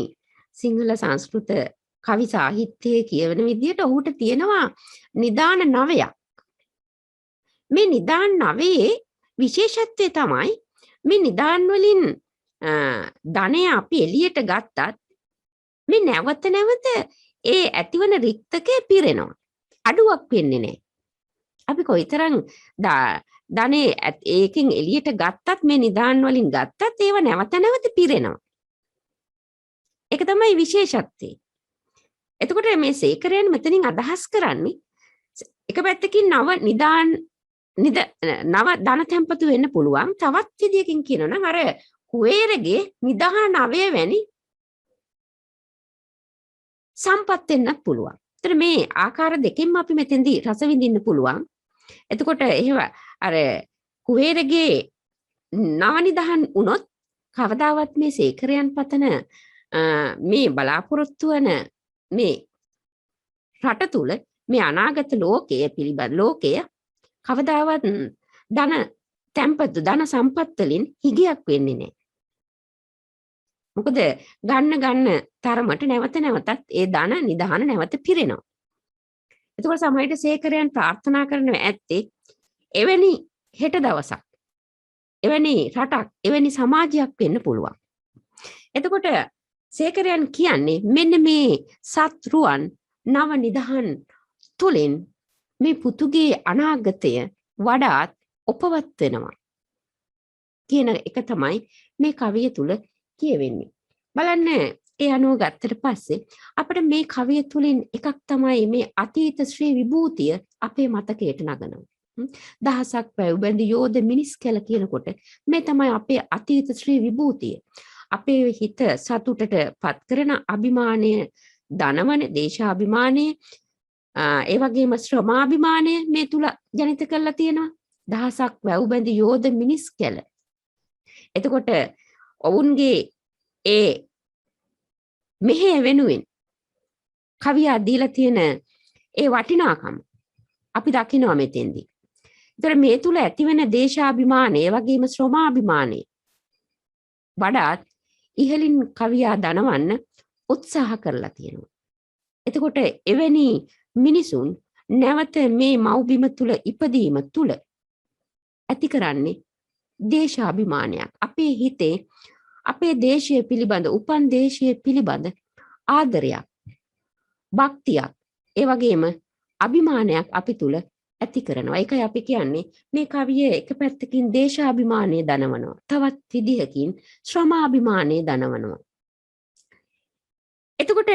සිංහල සංස්කෘත කවි සාහිත්‍යයේ කියවන විදිහට ඔහුට තියෙනවා නිදාන නවයක්. මේ නිදාන නවයේ විශේෂත්වය තමයි මේ නිදාන් වලින් ධනය අපි එළියට ගත්තත් මේ නැවත නැවත ඒ ඇතිවන රික්තකය පිරෙනවා. අඩුවක් වෙන්නේ නැහැ. අපි කොයිතරම් ධනෙ ඒකෙන් එළියට ගත්තත් මේ නිදාන් වලින් ගත්තත් ඒව නැවත නැවත පිරෙනවා. ඒක තමයි විශේෂත්වය. එතකොට මේ සේකරයන් මෙතනින් අදහස් කරන්නේ එක පැත්තකින් නව ධන තැන්පතු වෙන්න පුළුවන්. තවත් විදියකින් කියනවා නම් අර කුවේරගේ නිදාන නවය වැනි සම්පත් වෙන්නත් පුළුවන්. ඒතර මේ ආකාර දෙකෙන්ම අපි මෙතෙන්දී රස විඳින්න පුළුවන්. එතකොට එහෙම අර කුවේරගේ නව නිදහන් වුණොත් කවදාවත් මේ සේකරයන් පතන මේ බලාපොරොත්තු වන මේ රට තුල මේ අනාගත ලෝකය පිළිබඳ ලෝකය කවදාවත් ධන තැම්පතු ධන සම්පත් වලින් හිගයක් වෙන්නේ නැහැ. මොකද ගන්න තරමට නැවත නැවතත් ඒ ධන නිධාන නැවත පිරෙනවා. එතකොට සමහරවිට සේකරයන් ප්‍රාර්ථනා කරනවා ඇත්තේ එවැනි හෙට දවසක් එවැනි රටක් එවැනි සමාජයක් වෙන්න පුළුවන්. එතකොට සේකරයන් කියන්නේ මෙන්න මේ සත්රුවන් නව නිධාන් තුලින් මේ පුතුගේ අනාගතය වඩාත් උපවත් වෙනවා කියන එක තමයි මේ කවිය තුල කියවෙන්නේ. බලන්න ඒ අනුව ගත්තට පස්සේ අපිට මේ කවිය තුලින් එකක් තමයි මේ අතීත ශ්‍රී විභූතිය අපේ මතකයට නගනවා. දහසක් වැව් බැඳි යෝධ මිනිස් කියලා කියනකොට මේ තමයි අපේ අතීත ශ්‍රී විභූතිය. අපේ හිත සතුටට පත් කරන අභිමානය, ධනවන දේශාභිමානය, ඒ වගේම ශ්‍රමාභිමානය මේ තුල ජනිත කරලා තියෙනවා. දහසක් වැව් බැඳි යෝධ මිනිස් කියලා. එතකොට ඔවුන්ගේ ඒ මෙහෙය වෙනුවෙන් කවියා දීලා තියෙන ඒ වටිනාකම අපි දකිනවා මෙතෙන්දී. ඒතර මේ තුල ඇතිවෙන දේශාභිමානය, ඒ වගේම ශ්‍රමාභිමානය වඩාත් ඉහළින් කවියා දනවන්න උත්සාහ කරලා තියෙනවා. එතකොට එවැනි මිනිසුන් නැවත මේ මව්බිම තුල ඉපදීම තුල ඇති කරන්නේ දේශාභිමානයක්. අපේ හිතේ අපේ දේශය පිළිබඳ, උපන් දේශය පිළිබඳ ආදරයක්, භක්තියක්, ඒ වගේම අභිමානයක් අපි තුල ඇති කරනවා. ඒකයි අපි කියන්නේ මේ කවිය එක පැත්තකින් දේශාභිමානය දනවනවා, තවත් විදිහකින් ශ්‍රමාභිමානය දනවනවා. එතකොට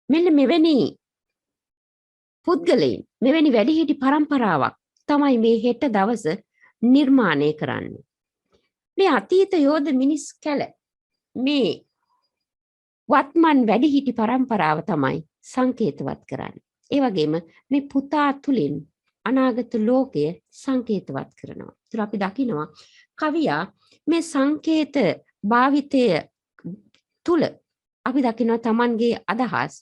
මෙන්න මෙවැනි පුද්ගලයන්, මෙවැනි වැඩිහිටි පරම්පරාවක් තමයි මේ හෙට දවස නිර්මාණය කරන්නේ. මේ අතීත යෝධ මිනිස් කැල මේ වත්මන් වැඩිහිටි පරම්පරාව තමයි සංකේතවත් කරන්නේ. ඒ වගේම මේ පුතා තුලින් අනාගත ලෝකය සංකේතවත් කරනවා. ඒත් අපි දකිනවා කවියා මේ සංකේත භාවිතය තුල අපි දකිනවා Tamanගේ අදහස්,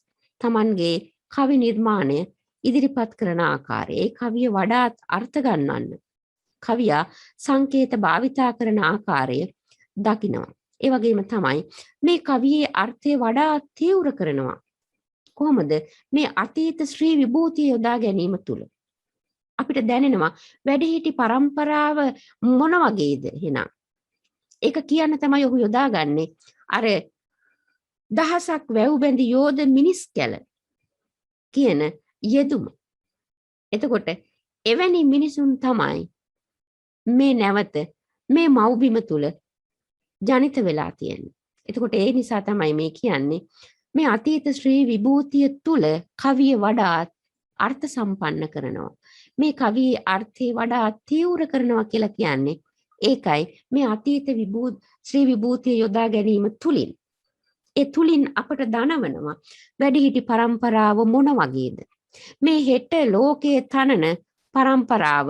Tamanගේ කවි නිර්මාණය ඉදිරිපත් කරන ආකාරය. ඒ කවිය වඩාත් අර්ථ ගන්නවන්න කවියා සංකේත භාවිතා කරන ආකාරය දකිනවා. ඒ වගේම තමයි මේ කවියේ අර්ථය වඩා තීව්‍ර කරනවා. කොහොමද? මේ අතීත ශ්‍රී විභූතිය යොදා ගැනීම තුල අපිට දැනෙනවා වැඩිහිටි පරම්පරාව මොන වගේද එහෙනම්. ඒක කියන්න තමයි ඔහු යොදාගන්නේ අර දහසක් වැව් බැඳි යෝධ මිනිස් කැල කියන යෙදුම. එතකොට එවැනි මිනිසුන් තමයි මේ නැවත මේ මව්බිම තුල ජනිත වෙලා තියෙන්නේ. එතකොට ඒ නිසා තමයි මේ කියන්නේ මේ අතීත ශ්‍රී විභූතිය තුල කවිය වඩාත් අර්ථ සම්පන්න කරනවා. මේ කවියේ අර්ථය වඩා තීව්‍ර කරනවා කියලා කියන්නේ ඒකයි. මේ අතීත ශ්‍රී විභූතිය යොදා ගැනීම තුලින් ඒ තුලින් අපට දනවනවා වැඩිහිටි පරම්පරාව මොන වගේද, මේ හෙට ලෝකයේ තනන පරම්පරාව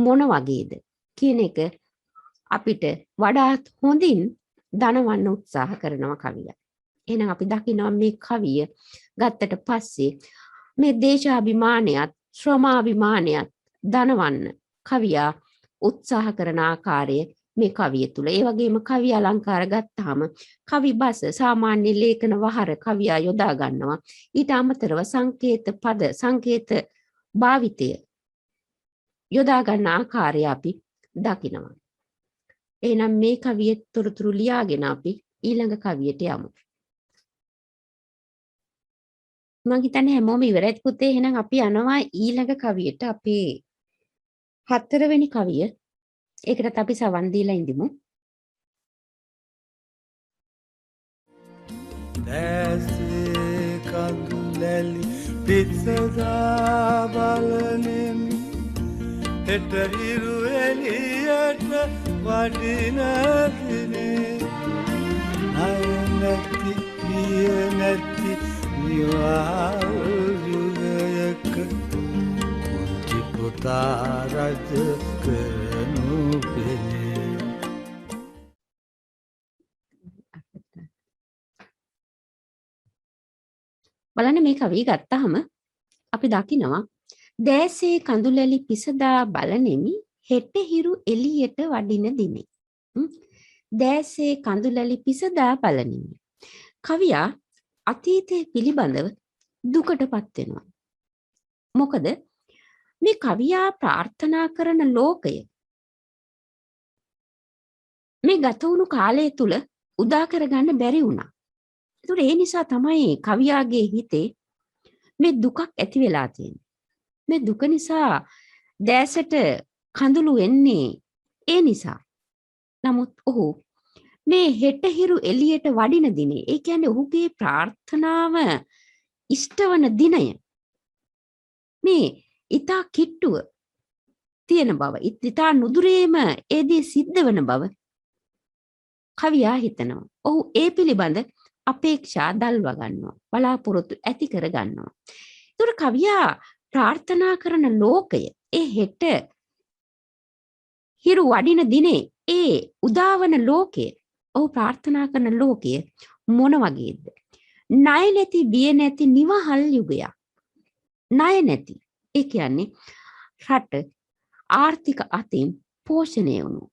මොන වගේද කියන එක අපිට වඩාත් හොඳින් දනවන්න උත්සාහ කරනවා කවිය. එහෙනම් අපි දකිනවා මේ කවිය ගත්තට පස්සේ මේ දේශාභිමානයත් ශ්‍රමාභිමානයත් දනවන්න කවියා උත්සාහ කරන ආකාරය මේ කවිය තුල. ඒ වගේම කවි අලංකාර ගත්තාම කවි බස, සාමාන්‍ය ලේඛන වහර කවියා යොදා ගන්නවා. ඊට අමතරව සංකේත පද, සංකේත භාවිතය යොදා ගන්න ආකාරය අපි දකිනවා. එහෙනම් මේ කවියේ තොරතුරු ලියාගෙන අපි ඊළඟ කවියට යමු. මම හිතන්නේ හැමෝම ඉවරයි පුතේ. එහෙනම් අපි යනවා ඊළඟ කවියට. අපේ 4 වෙනි කවිය. ඒකටත් අපි සවන් දීලා ඉඳිමු. දැසේ කඳුලැලි පිත්සදා බලනෙමි හෙට හිරු එළියට වඩින දිනේ අය නැති පිය නැති නිවාල් යුගයක පුංචි පුතා රජ කරනු පෙනේ. බලන්න මේ කවිය ගත්තාම අපි දකිනවා දැසේ කඳුලැලි පිසදා බලනෙමි හෙට හිරු එළියට වඩින දිනේ. දැසේ කඳුලැලි පිසදා බලනෙමි. කවියා අතීතයේ පිළිබඳව දුකටපත් වෙනවා. මොකද මේ කවියා ප්‍රාර්ථනා කරන ලෝකය මේ ගත වුණු කාලය තුල උදා කරගන්න බැරි වුණා. ඒතර ඒ නිසා තමයි කවියාගේ හිතේ මේ දුකක් ඇති වෙලා තියෙන්නේ. මේ දුක නිසා දැසට කඳුළු එන්නේ ඒ නිසා. නමුත් ඔහු මේ හෙට හිරු එළියට වඩින දිනේ, ඒ කියන්නේ ඔහුගේ ප්‍රාර්ථනාව ඉෂ්ටවන දිනය මේ ඊතා කිට්ටුව තියෙන බව, ඊතා නුදුරේම ඒ දේ සිද්ධ වෙන බව කවියා හිතනවා. ඔහු ඒ පිළිබඳ අපේක්ෂා දල්වා ගන්නවා, බලාපොරොත්තු ඇති කර ගන්නවා. ඒතර කවියා ප්‍රාර්ථනා කරන ලෝකය, ඒ හෙට හිරු වඩින දිනේ ඒ උදාවන ලෝකය, ඔහු ප්‍රාර්ථනා කරන ලෝකය මොන වගේද? ණය නැති බිය නැති නිවහල් යුගයක්. ණය නැති, ඒ කියන්නේ රට ආර්ථික අතින් පෝෂණය වුණු.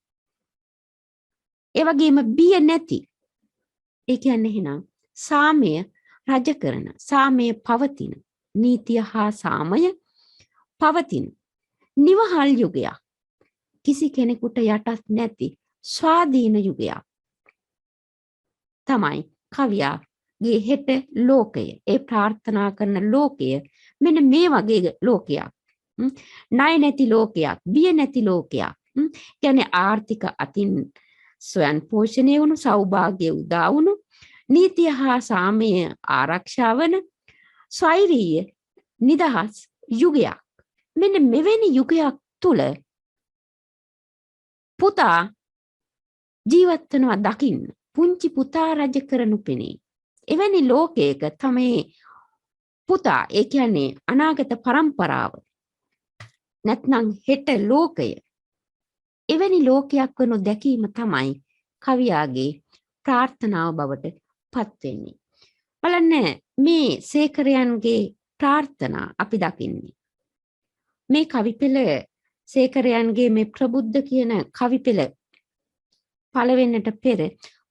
ඒ වගේම බිය නැති, ඒ කියන්නේ එහෙනම් සාමය රජ කරන, සාමය පවතින, නීතිය හා සාමය පවතින නිවහල් යුගයක්. කිසි කෙනෙකුට යටත් නැති ස්වාධීන යුගයක් තමයි කවියාගේ හෙට ලෝකය. ඒ ප්‍රාර්ථනා කරන ලෝකය මෙන්න මේ වගේ ලෝකයක්. ණය නැති ලෝකයක්, බිය නැති ලෝකයක්. කියන්නේ ආර්ථික අතින් ස්වයං පෝෂණය වුණු, සෞභාග්‍ය උදා වුණු, නීතිය හා සාමය ආරක්ෂා වන ස්වෛරීය නිදහස් යුගයක්. මෙන්න මෙවැනි යුගයක් තුල පුතා ජීවත් වෙනවා දකින්න. පුංචි පුතා රජ කරනු පෙනේ. එවැනි ලෝකයක තමයි පුතා, ඒ කියන්නේ අනාගත පරම්පරාව, නැත්නම් හෙට ලෝකය, එවැනි ලෝකයක් වනු දැකීම තමයි කවියාගේ ප්‍රාර්ථනාව බවට පත් වෙන්නේ. බලන්න මේ සේකරයන්ගේ ප්‍රාර්ථනා අපි දකින්නේ. මේ කවි පෙළ, සේකරයන්ගේ මේ ප්‍රබුද්ධ කියන කවි පෙළ පළ වෙන්නට පෙර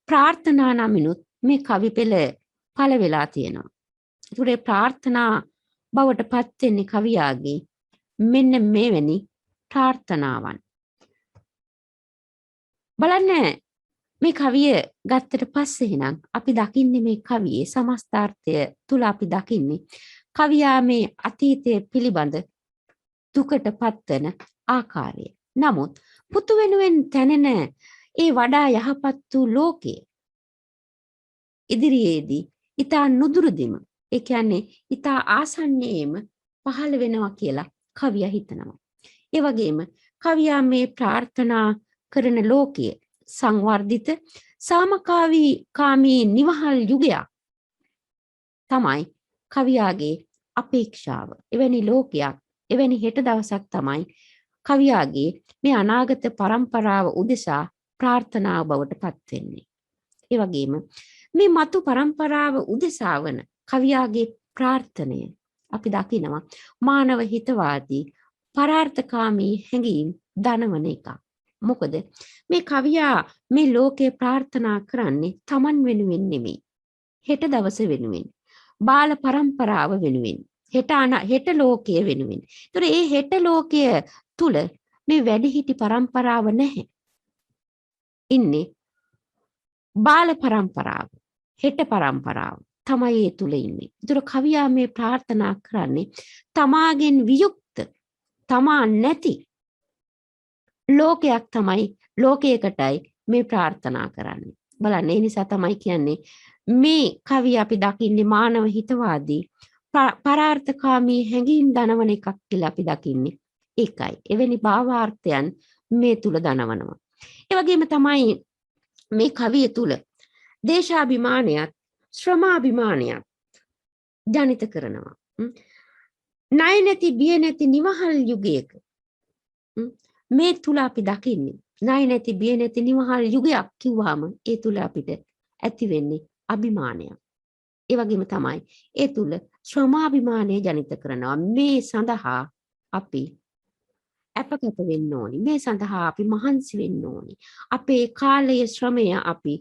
ප්‍රාර්ථනා නමිනුත් මේ කවි පෙළ පළ වෙලා තියෙනවා. ඒතරේ ප්‍රාර්ථනා බවට පත් වෙන්නේ කවියාගේ මෙන්න මෙවැනි ප්‍රාර්ථනාවන්. බලන්න මේ කවිය ගත්තට පස්සේ නම් අපි දකින්නේ මේ කවියේ සමස්තාර්ථය තුල අපි දකින්නේ කවියා මේ අතීතයේ පිළිබඳ දුකට පත්වන ආකාරය. නමුත් පුතු වෙනුවෙන් තැනෙන ඒ වඩා යහපත් වූ ලෝකයේ ඉදිරියේදී ඊතා නුදුරුදිම, ඒ කියන්නේ ඊතා ආසන්නයේම පහළ වෙනවා කියලා කවියා හිතනවා. ඒ වගේම කවියා මේ ප්‍රාර්ථනා කරන ලෝකයේ සංවර්ධිත සාමකාමී නිවහල් යුගයක් තමයි කවියාගේ අපේක්ෂාව. එවැනි ලෝකයක්, එවැනි හෙට දවසක් තමයි කවියාගේ මේ අනාගත පරම්පරාව උදෙසා ප්‍රාර්ථනාව බවට පත් වෙන්නේ. ඒ වගේම මේ මතු පරම්පරාව උදෙසා වන කවියාගේ ප්‍රාර්ථනය අපි දකිනවා මානව හිතවාදී පරාර්ථකාමී හැඟීම් දනවන එකක්. මොකද මේ කවියා මේ ලෝකේ ප්‍රාර්ථනා කරන්නේ Taman වෙනුවෙන් නෙමෙයි. හෙට දවස වෙනුවෙන්, බාල පරම්පරාව වෙනුවෙන්, හෙට ලෝකයේ වෙනුවෙන්. ඒතර මේ හෙට ලෝකයේ තුල මේ වැඩිහිටි පරම්පරාව නැහැ. ඉන්නේ බාල පරම්පරාව, හෙට පරම්පරාව තමයි ඒ තුල ඉන්නේ. ඒතර කවියා මේ ප්‍රාර්ථනා කරන්නේ තමාගෙන් වියුක්ත, තමා නැති ලෝකයක් තමයි, ලෝකයකටයි මේ ප්‍රාර්ථනා කරන්නේ. බලන්න ඒ නිසා තමයි කියන්නේ මේ කවිය අපි දකින්නේ මානව හිතවාදී පරාර්ථකාමී හැඟීම් දනවන එකක් කියලා අපි දකින්නේ. ඒකයි. එවැනි භාවාර්ථයන් මේ තුල දනවනවා. ඒ වගේම තමයි මේ කවිය තුල දේශාභිමානයත් ශ්‍රමාභිමානයත් ජනිත කරනවා. ණය නැති බිය නැති නිවහල් යුගයක මේ තුල අපි දකින්නේ ණය නැති බිය නැති නිවහල් යුගයක් කිව්වම ඒ තුල අපිට ඇති වෙන්නේ අභිමානයක්. ඒ වගේම තමයි ඒ තුල ශ්‍රමාභිමානය ජනිත කරනවා. මේ සඳහා අපි අපගත වෙන්න ඕනි. මේ සඳහා අපි මහන්සි වෙන්න ඕනි. අපේ කාලය ශ්‍රමය අපි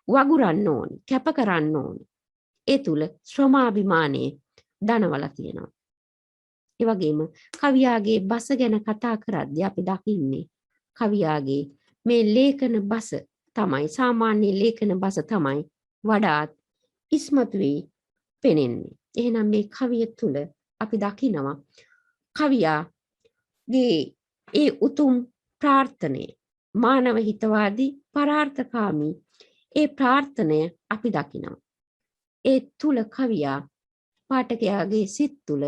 වගුරන්න ඕනි. කැප කරන්න ඕනි. ඒ තුල ශ්‍රමාභිමානයේ දනවලා තියෙනවා. ඒ වගේම කවියාගේ බස ගැන කතා කරද්දී අපි දකින්නේ කවියාගේ මේ ලේඛන බස තමයි සාමාන්‍ය ලේඛන බස තමයි වඩාත් ඉස්මතු වී පෙනෙන්නේ. එහෙනම් මේ කවිය තුල අපි දකිනවා කවියාගේ ඒ උතුම් ප්‍රාර්ථනය මානව හිතවාදී පරාර්ථකාමී ඒ ප්‍රාර්ථනය අපි දකිනවා. ඒ තුල කවියා පාඨකයාගේ සිත් තුල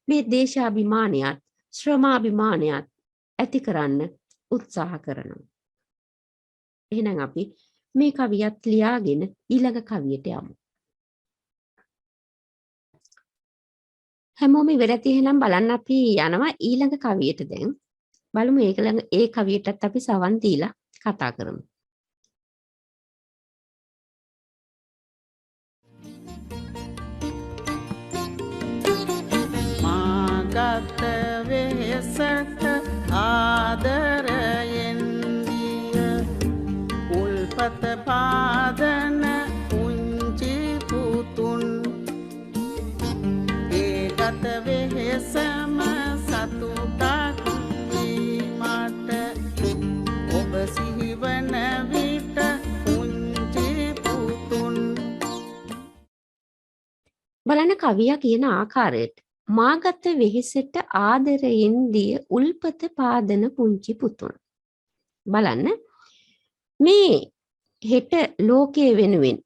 මේ දේශාභිමානයත් ශ්‍රමාභිමානයත් ඇති කරන්න උත්සාහ කරනවා. එහෙනම් අපි මේ කවියත් ලියාගෙන ඊළඟ කවියට යමු. හැමෝම ඉවරයි එහෙනම් බලන්න අපි යනවා ඊළඟ කවියට දැන්. බලමු ඒ කවියටත් අපි සවන් දීලා කතා කරමු. මාගත වෙහෙසට ආදරයෙන් දිය උල්පත පාදන පුංචි පුතුන් ඒ ගත වෙහෙසම සතුටක් වීමට ඔබ සිහිවන විට පුංචි පුතුන්. බලන්න කවියා කියන ආකාරයට මාගත වෙහෙසට ආදරයෙන් දිය උල්පත පාදන පුංචි පුතුන්. බලන්න මේ හෙට ලෝකයේ වෙනුවෙන්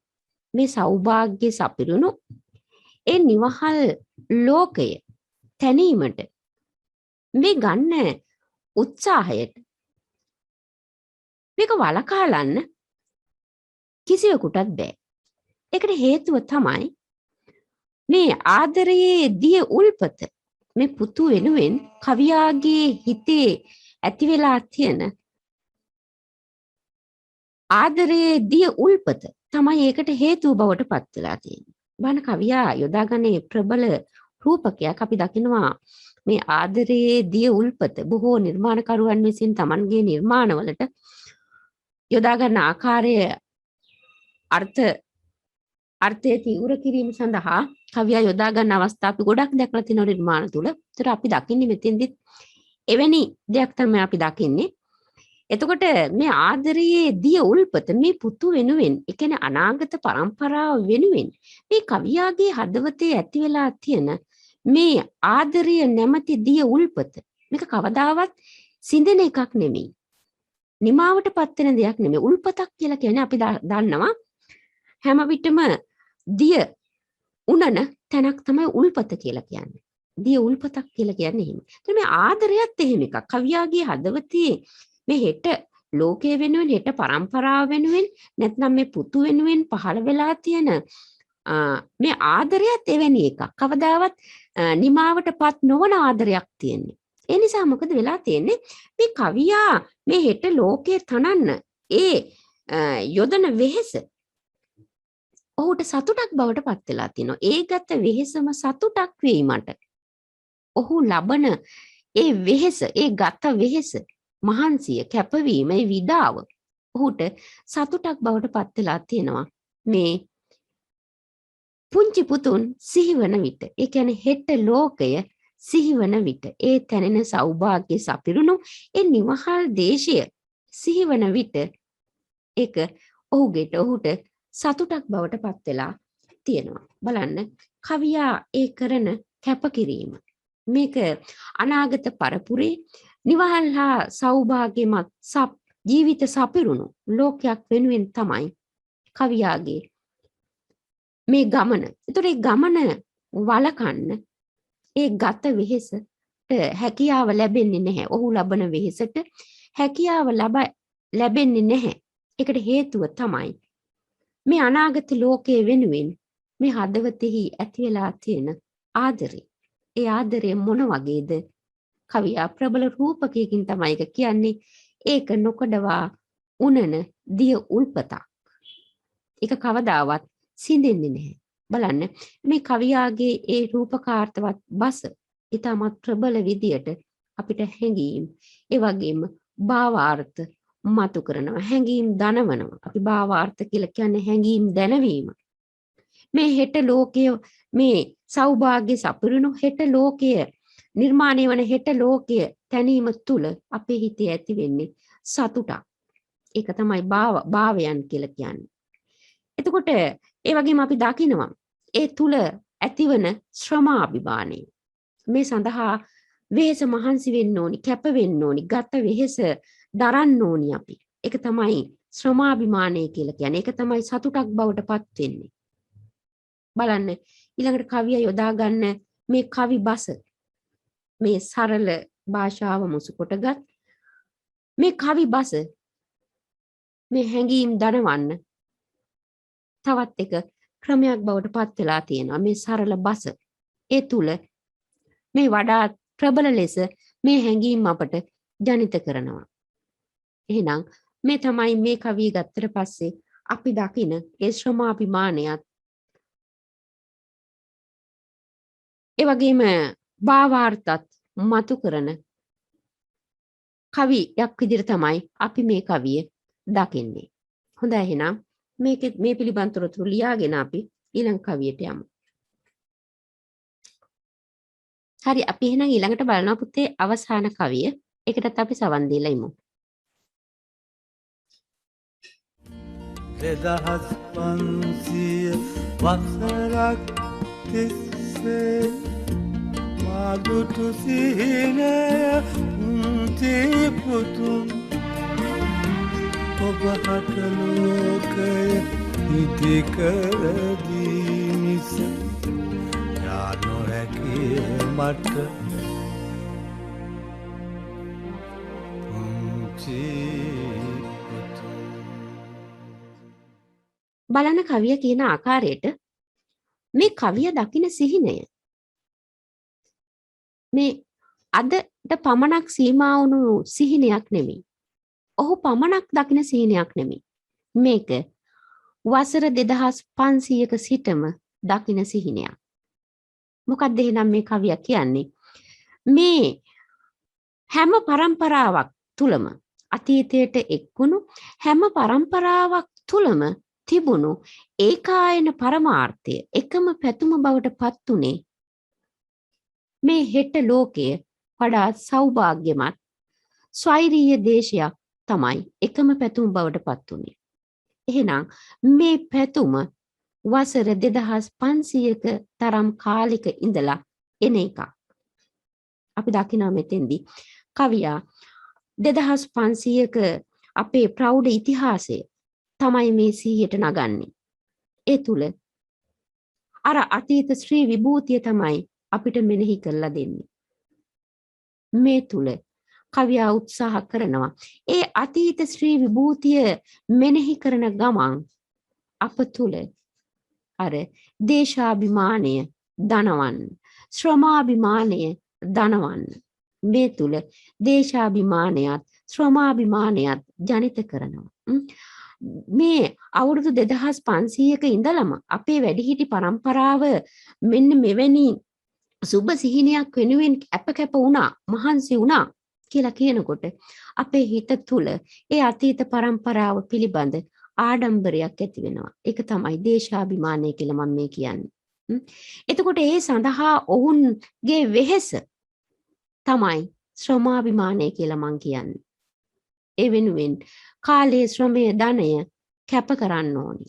මේ සෞභාග්‍ය සපිරුණු ඒ නිවහල් ලෝකය තැනීමට මේ ගන්න උත්සාහයට මේක වළකාලන්න කිසිවෙකුටත් බෑ. ඒකට හේතුව තමයි මේ ආදරයේ දිය උල්පත මේ පුතු වෙනුවෙන් කවියාගේ හිතේ ඇති වෙලා තියෙන ආදරයේ දිය උල්පත තමයි ඒකට හේතුව බවට පත් වෙලා තියෙන්නේ. බලන්න කවියා යොදාගන්නේ ප්‍රබල රූපකයක් අපි දකිනවා මේ ආදරයේ දිය උල්පත බොහෝ නිර්මාණකරුවන් විසින් Tamanගේ නිර්මාණවලට යොදා ගන්න ආකාරය අර්ථය තීව්‍ර කිරීම සඳහා කවියා යොදා ගන්න අවස්ථා අපි ගොඩක් දැකලා තියෙනවා නිර්මාණ තුල. ඒතර අපි දකින්නේ මෙතෙන්දිත් එවැනි දෙයක් තමයි අපි දකින්නේ. එතකොට මේ ආදරයේ දිය උල්පත මේ පුතු වෙනුවෙන්, ඒ කියන්නේ අනාගත පරම්පරාව වෙනුවෙන් මේ කවියාගේ හදවතේ ඇති වෙලා තියෙන මේ ආදරය නැමැති දිය උල්පත මේක කවදාවත් සිඳෙන එකක් නෙමෙයි. නිමාවටපත් වෙන දෙයක් නෙමෙයි. උල්පතක් කියලා කියන්නේ අපි දන්නවා හැම විටම දිය උනන තැනක් තමයි උල්පත කියලා කියන්නේ. දිය උල්පතක් කියලා කියන්නේ එහෙම. ඒත් මේ ආදරයත් එහෙම එකක්. කවියාගේ හදවතේ මේ හෙට ලෝකයේ වෙනුවෙන් හෙට පරම්පරාව වෙනුවෙන් නැත්නම් මේ පුතු වෙනුවෙන් පහළ වෙලා තියෙන මේ ආදරයත් එවැනි එකක්. කවදාවත් නිමාවටපත් නොවන ආදරයක් තියෙන්නේ. ඒ නිසා මොකද වෙලා තියෙන්නේ මේ කවියා මේ හෙට ලෝකයේ තනන්න ඒ යොදන වෙහෙස ඔහුට සතුටක් බවට පත් වෙලා තියෙනවා. ඒගත වෙහෙසම සතුටක් වීමට ඔහු ලබන ඒ වෙහෙස, ඒ ගත වෙහෙස, මහන්සිය, කැපවීම, ඒ විඩාව ඔහුට සතුටක් බවට පත් වෙලා තියෙනවා. මේ පුංචි පුතුන් සිහිවන විට, ඒ කියන්නේ හෙට ලෝකය සිහිවන විට, ඒ තැනෙන සෞභාග්‍ය සපිරුණු ඒ නිවහල් දේශය සිහිවන විට ඒක ඔහුට සතුටක් බවට පත් වෙලා තියෙනවා. බලන්න කවියා ඒ කරන කැපකිරීම මේක අනාගත පරපුරේ නිවහල් හා සෞභාග්‍යමත් ජීවිත සපිරුණු ලෝකයක් වෙනුවෙන් තමයි කවියාගේ මේ ගමන. ඒතර ඒ ගමන වළකන්න ඒ ගත වෙහෙසට හැකියාව ලැබෙන්නේ නැහැ. ඔහු ලබන වෙහෙසට හැකියාව ලැබෙන්නේ නැහැ. ඒකට හේතුව තමයි මේ අනාගත ලෝකයේ වෙනුවෙන් මේ හදවතෙහි ඇති වෙලා තියෙන ආදරය. ඒ ආදරය මොන වගේද? කවියා ප්‍රබල රූපකයකින් තමයි ඒක කියන්නේ. ඒක නොකඩවා උනන දිය උල්පතක්. ඒක කවදාවත් සිඳෙන්නේ නැහැ. බලන්න මේ කවියාගේ ඒ රූපකාර්ථවත් බස ඉතාමත් ප්‍රබල විදියට අපිට හැඟීම් ඒ වගේම භාවාර්ථ මතු කරනවා. හැඟීම් දනවනවා. අපි භාවාර්ථ කියලා කියන්නේ හැඟීම් දැනවීම. මේ හෙට ලෝකයේ මේ සෞභාග්‍ය සපිරුණු හෙට ලෝකයේ නිර්මාණය වන හෙට ලෝකයේ තැනීම තුල අපේ හිතේ ඇති වෙන්නේ සතුටක්. ඒක තමයි භාවයන් කියලා කියන්නේ. එතකොට ඒ වගේම අපි දකිනවා ඒ තුල ඇතිවන ශ්‍රමාභිමානය. මේ සඳහා වෙහෙස මහන්සි වෙන්න ඕනි, කැප වෙන්න ඕනි, ගත වෙහෙස දරන්න ඕනි අපි. ඒක තමයි ශ්‍රමාභිමානය කියලා කියන්නේ. ඒක තමයි සතුටක් බවට පත් වෙන්නේ. බලන්න ඊළඟට කවිය යොදා ගන්න මේ කවි බස මේ සරල භාෂාව මුසු කොටගත් මේ කවි බස මේ හැඟීම් දනවන්න තවත් එක ක්‍රමයක් බවට පත් වෙලා තියෙනවා. මේ සරල බස ඒ තුල මේ වඩා ප්‍රබල ලෙස මේ හැඟීම් අපට ජනිත කරනවා. එහෙනම් මේ තමයි මේ කවිය ගත්තට පස්සේ අපි දකින ඒ ශ්‍රමාභිමානයත් ඒ වගේම භාවාර්ථත් මතු කරන කවියක් විදිහට තමයි අපි මේ කවිය දකින්නේ. හොඳයි එහෙනම් මේ පිළිබඳ තොරතුරු ලියාගෙන අපි ඊළඟ කවියට යමු. හරි අපි එහෙනම් ඊළඟට බලනවා පුතේ අවසාන කවිය. ඒකටත් අපි සවන් දීලා ඉමු. 2500 වසරක් තිස්සේ මාදුටු සිහිනය උන්ති පුතුන් ඔබ හට ලෝකය ඉති කරදී මිස යා නොහැකි මට උන්ති බලන කවිය කියන ආකාරයට මේ කවිය දකින සිහිනය මේ අදට පමණක් සීමා වුණු සිහිනයක් නෙමෙයි. ඔහු පමණක් දකින සිහිනයක් නෙමෙයි. මේක වසර 2500ක සිටම දකින සිහිනයක්. මොකක්ද එහෙනම් මේ කවිය කියන්නේ? මේ හැම પરම්පරාවක් තුලම අතීතයට එක්වුණු හැම પરම්පරාවක් තුලම තිබුණු ඒකායන පරමාර්ථය එකම පැතුම බවට පත් උනේ මේ හෙට ලෝකයේ වඩා සෞභාග්‍යමත් ස්වෛරීය දේශයක් තමයි එකම පැතුම බවට පත් උනේ. එහෙනම් මේ පැතුම වසර 2500ක තරම් කාලෙක ඉඳලා එන එකක්. අපි දකිනවා මෙතෙන්දී කවියා 2500ක අපේ ප්‍රෞಢ ඉතිහාසය තමයි මේ සිහියට නගන්නේ. ඒ තුල අර අතීත ශ්‍රී විභූතිය තමයි අපිට මෙනෙහි කරලා දෙන්නේ. මේ තුල කවියා උත්සාහ කරනවා ඒ අතීත ශ්‍රී විභූතිය මෙනෙහි කරන ගමන් අප තුල අර දේශාභිමානය දනවන්න, ශ්‍රමාභිමානය දනවන්න. මේ තුල දේශාභිමානයත් ශ්‍රමාභිමානයත් ජනිත කරනවා. මේ අවුරුදු 2500ක ඉඳලම අපේ වැඩිහිටි පරම්පරාව මෙන්න මෙවැනි සුබ සිහිනයක් වෙනුවෙන් අපකැප වුණා, මහන්සි වුණා කියලා කියනකොට අපේ හිත තුල ඒ අතීත පරම්පරාව පිළිබඳ ආඩම්බරයක් ඇති වෙනවා. ඒක තමයි දේශාභිමානය කියලා මම මේ කියන්නේ. එතකොට ඒ සඳහා ඔවුන්ගේ වෙහෙස තමයි ශ්‍රමාභිමානය කියලා මම කියන්නේ. ඒ වෙනුවෙන් කාලයේ ශ්‍රමයේ ධනය කැප කරන්න ඕනි.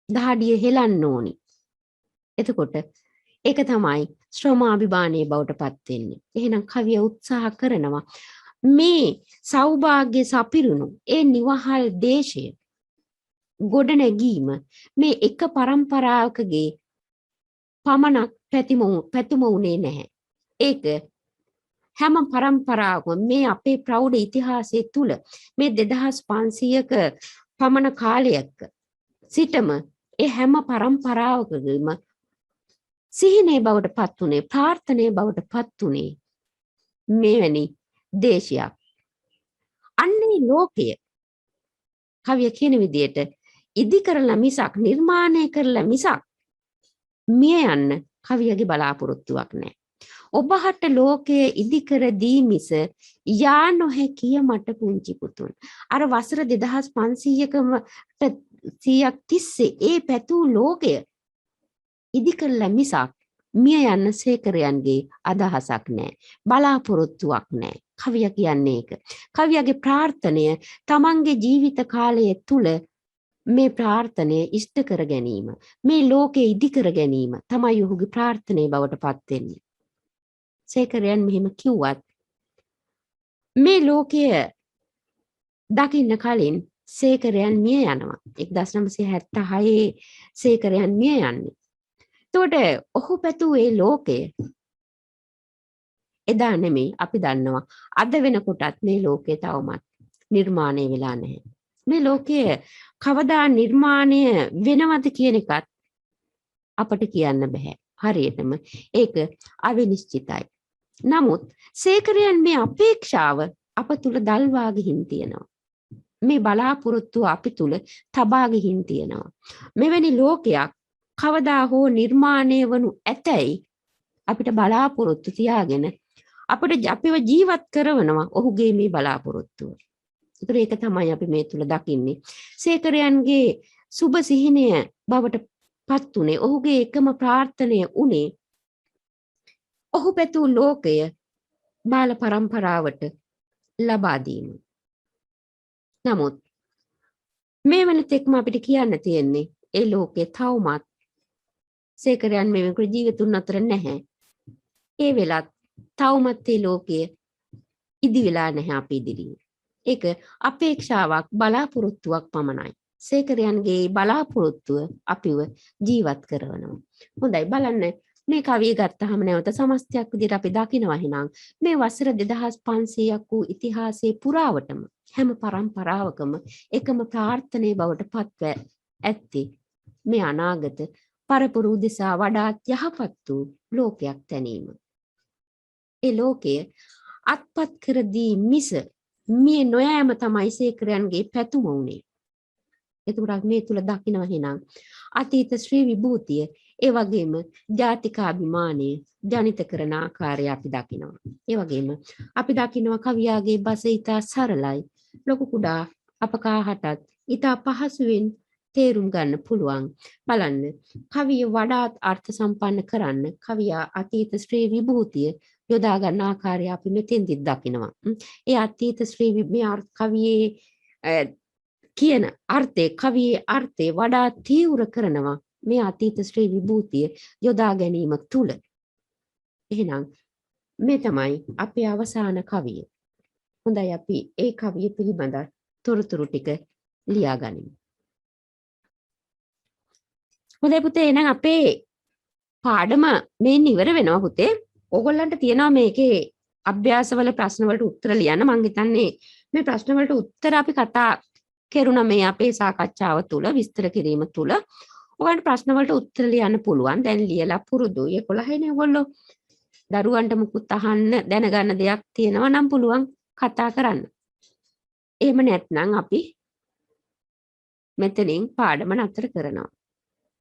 දහඩිය හෙලන්න ඕනි. එතකොට ඒක තමයි ශ්‍රමාභිමානයේ බවට පත් වෙන්නේ. එහෙනම් කවිය උත්සාහ කරනවා මේ සෞභාග්‍ය සපිරුණු ඒ නිවහල් දේශය ගොඩනැගීම මේ එක પરම්පරාවකගේ පමණක් පැතුම උනේ නැහැ. ඒක හැම પરම්පරාවකම මේ අපේ ප්‍රෞಢ ඉතිහාසයේ තුල මේ 2500ක පමණ කාලයක සිටම ඒ හැම પરම්පරාවකගේම සිහිනේ බවට පත් උනේ, ප්‍රාර්ථනේ බවට පත් උනේ මෙවැනි දේශයක්. අන්නේ ලෝකය කවිය කියන විදිහට ඉදි කරලා මිසක් නිර්මාණය කරලා මිසක් මිය යන්න කවියගේ බලාපොරොත්තුවක් නැහැ. ඔබහට ලෝකයේ ඉදිකර දී මිස යා නොහැකිය මට පුංචි පුතුන්. අර වසර 2500කම 100ක් තිස්සේ ඒ පැතූ ලෝකය ඉදිකරලා මිසක් මිය යන්න සේකරයන්ගේ අදහසක් නැහැ. බලාපොරොත්තුවක් නැහැ. කවිය කියන්නේ ඒක. කවියගේ ප්‍රාර්ථනය තමන්ගේ ජීවිත කාලය තුල මේ ප්‍රාර්ථනය ඉෂ්ට කර ගැනීම, මේ ලෝකේ ඉදි කර ගැනීම තමයි ඔහුගේ ප්‍රාර්ථනාවේ බවට පත් වෙන්නේ. සේකරයන් මෙහෙම කිව්වත් මේ ලෝකය දකින්න කලින් සේකරයන් මිය යනවා. 1976 සේකරයන් මිය යන්නේ. එතකොට ඔහු පැතූ ඒ ලෝකය එදා නෙමෙයි අපි දන්නවා. අද වෙනකොටත් මේ ලෝකේ තවමත් නිර්මාණය වෙලා නැහැ. මේ ලෝකයේ කවදා නිර්මාණය වෙනවද කියන එකත් අපට කියන්න බෑ. හරියටම ඒක අවිනිශ්චිතයි. නමුත් සේකරයන් මේ අපේක්ෂාව අප තුල දල්වා ගිහින් තියෙනවා. මේ බලාපොරොත්තුව අපි තුල තබා ගිහින් තියෙනවා. මෙවැනි ලෝකයක් කවදා හෝ නිර්මාණය වනු ඇතැයි අපිට බලාපොරොත්තු තියාගෙන අපිට අපිව ජීවත් කරනවා ඔහුගේ මේ බලාපොරොත්තුව. ඒක තමයි අපි මේ තුල දකින්නේ. සේකරයන්ගේ සුබ සිහිනය බවට පත් උනේ ඔහුගේ එකම ප්‍රාර්ථනය උනේ ඔහු පැතූ ලෝකය බාල පරම්පරාවට ලබා දීම. නමුත් මේ වෙනතෙක්ම අපිට කියන්න තියෙන්නේ ඒ ලෝකේ තවමත් සේකරයන් මේ වෙනකොට ජීවිතුන් අතර නැහැ. ඒ වෙලත් තවමත් ඒ ලෝකයේ ඉදි වෙලා නැහැ අපි ඉදිරියේ. ඒක අපේක්ෂාවක් බලාපොරොත්තුවක් පමණයි. සේකරයන්ගේ බලාපොරොත්තුව අපිව ජීවත් කරනවා. හොඳයි බලන්න මේ කවිය ගත්තාම නැවත සමස්තයක් විදිහට අපි දකිනවා එහෙනම් මේ වසර 2500ක් වූ ඉතිහාසයේ පුරාවටම හැම පරම්පරාවකම එකම ප්‍රාර්ථනාවේ බවට පත්ව ඇත්තේ මේ අනාගත පරපුරු දිසා වඩාත් යහපත් වූ ලෝකයක් තැනීම. ඒ ලෝකය අත්පත් කර දී මිස මේ නොයෑම තමයි සේකරයන්ගේ පැතුම උනේ. එතකොට මේ තුල දකිනවා එහෙනම් අතීත ශ්‍රී විභූතිය ඒ වගේම ජාතිකාභිමානය ජනිත කරන ආකාරය අපි දකිනවා. ඒ වගේම අපි දකිනවා කවියාගේ බස ඉතා සරලයි. ලොකු කුඩා අප කාටත් ඉතා පහසුවෙන් තේරුම් ගන්න පුළුවන්. බලන්න කවිය වඩාත් අර්ථ සම්පන්න කරන්න කවියා අතීත ශ්‍රී විභූතිය යොදා ගන්න ආකාරය අපි මෙතෙන්දි දකිනවා. ඒ අතීත ශ්‍රී මේ කවියේ කියන අර්ථය කවියේ අර්ථය වඩා තීව්‍ර කරනවා මේ අතීත ශ්‍රී විභූතිය යොදා ගැනීම තුල. එහෙනම් මේ තමයි අපේ අවසාන කවිය. හොඳයි අපි ඒ කවිය පිළිබඳ තොරතුරු ටික ලියා ගනිමු. හොඳයි පුතේ එහෙනම් අපේ පාඩම මේ ඉවර වෙනවා පුතේ. ඕගොල්ලන්ට තියෙනවා මේකේ අභ්‍යාසවල ප්‍රශ්න වලට උත්තර ලියන්න. මම හිතන්නේ මේ ප්‍රශ්න වලට උත්තර අපි කතා කෙරුණා මේ අපේ සාකච්ඡාව තුළ විස්තර කිරීම තුළ. ඔයගොල්ලන්ට ප්‍රශ්න වලට උත්තර ලියන්න පුළුවන්. දැන් ලියලා පුරුදුයි. 11 නේ ඔයගොල්ලෝ. දරුවන්ට මුකුත් අහන්න දැනගන්න දෙයක් තියෙනවා නම් පුළුවන් කතා කරන්න. එහෙම නැත්නම් අපි මෙතනින් පාඩම නතර කරනවා.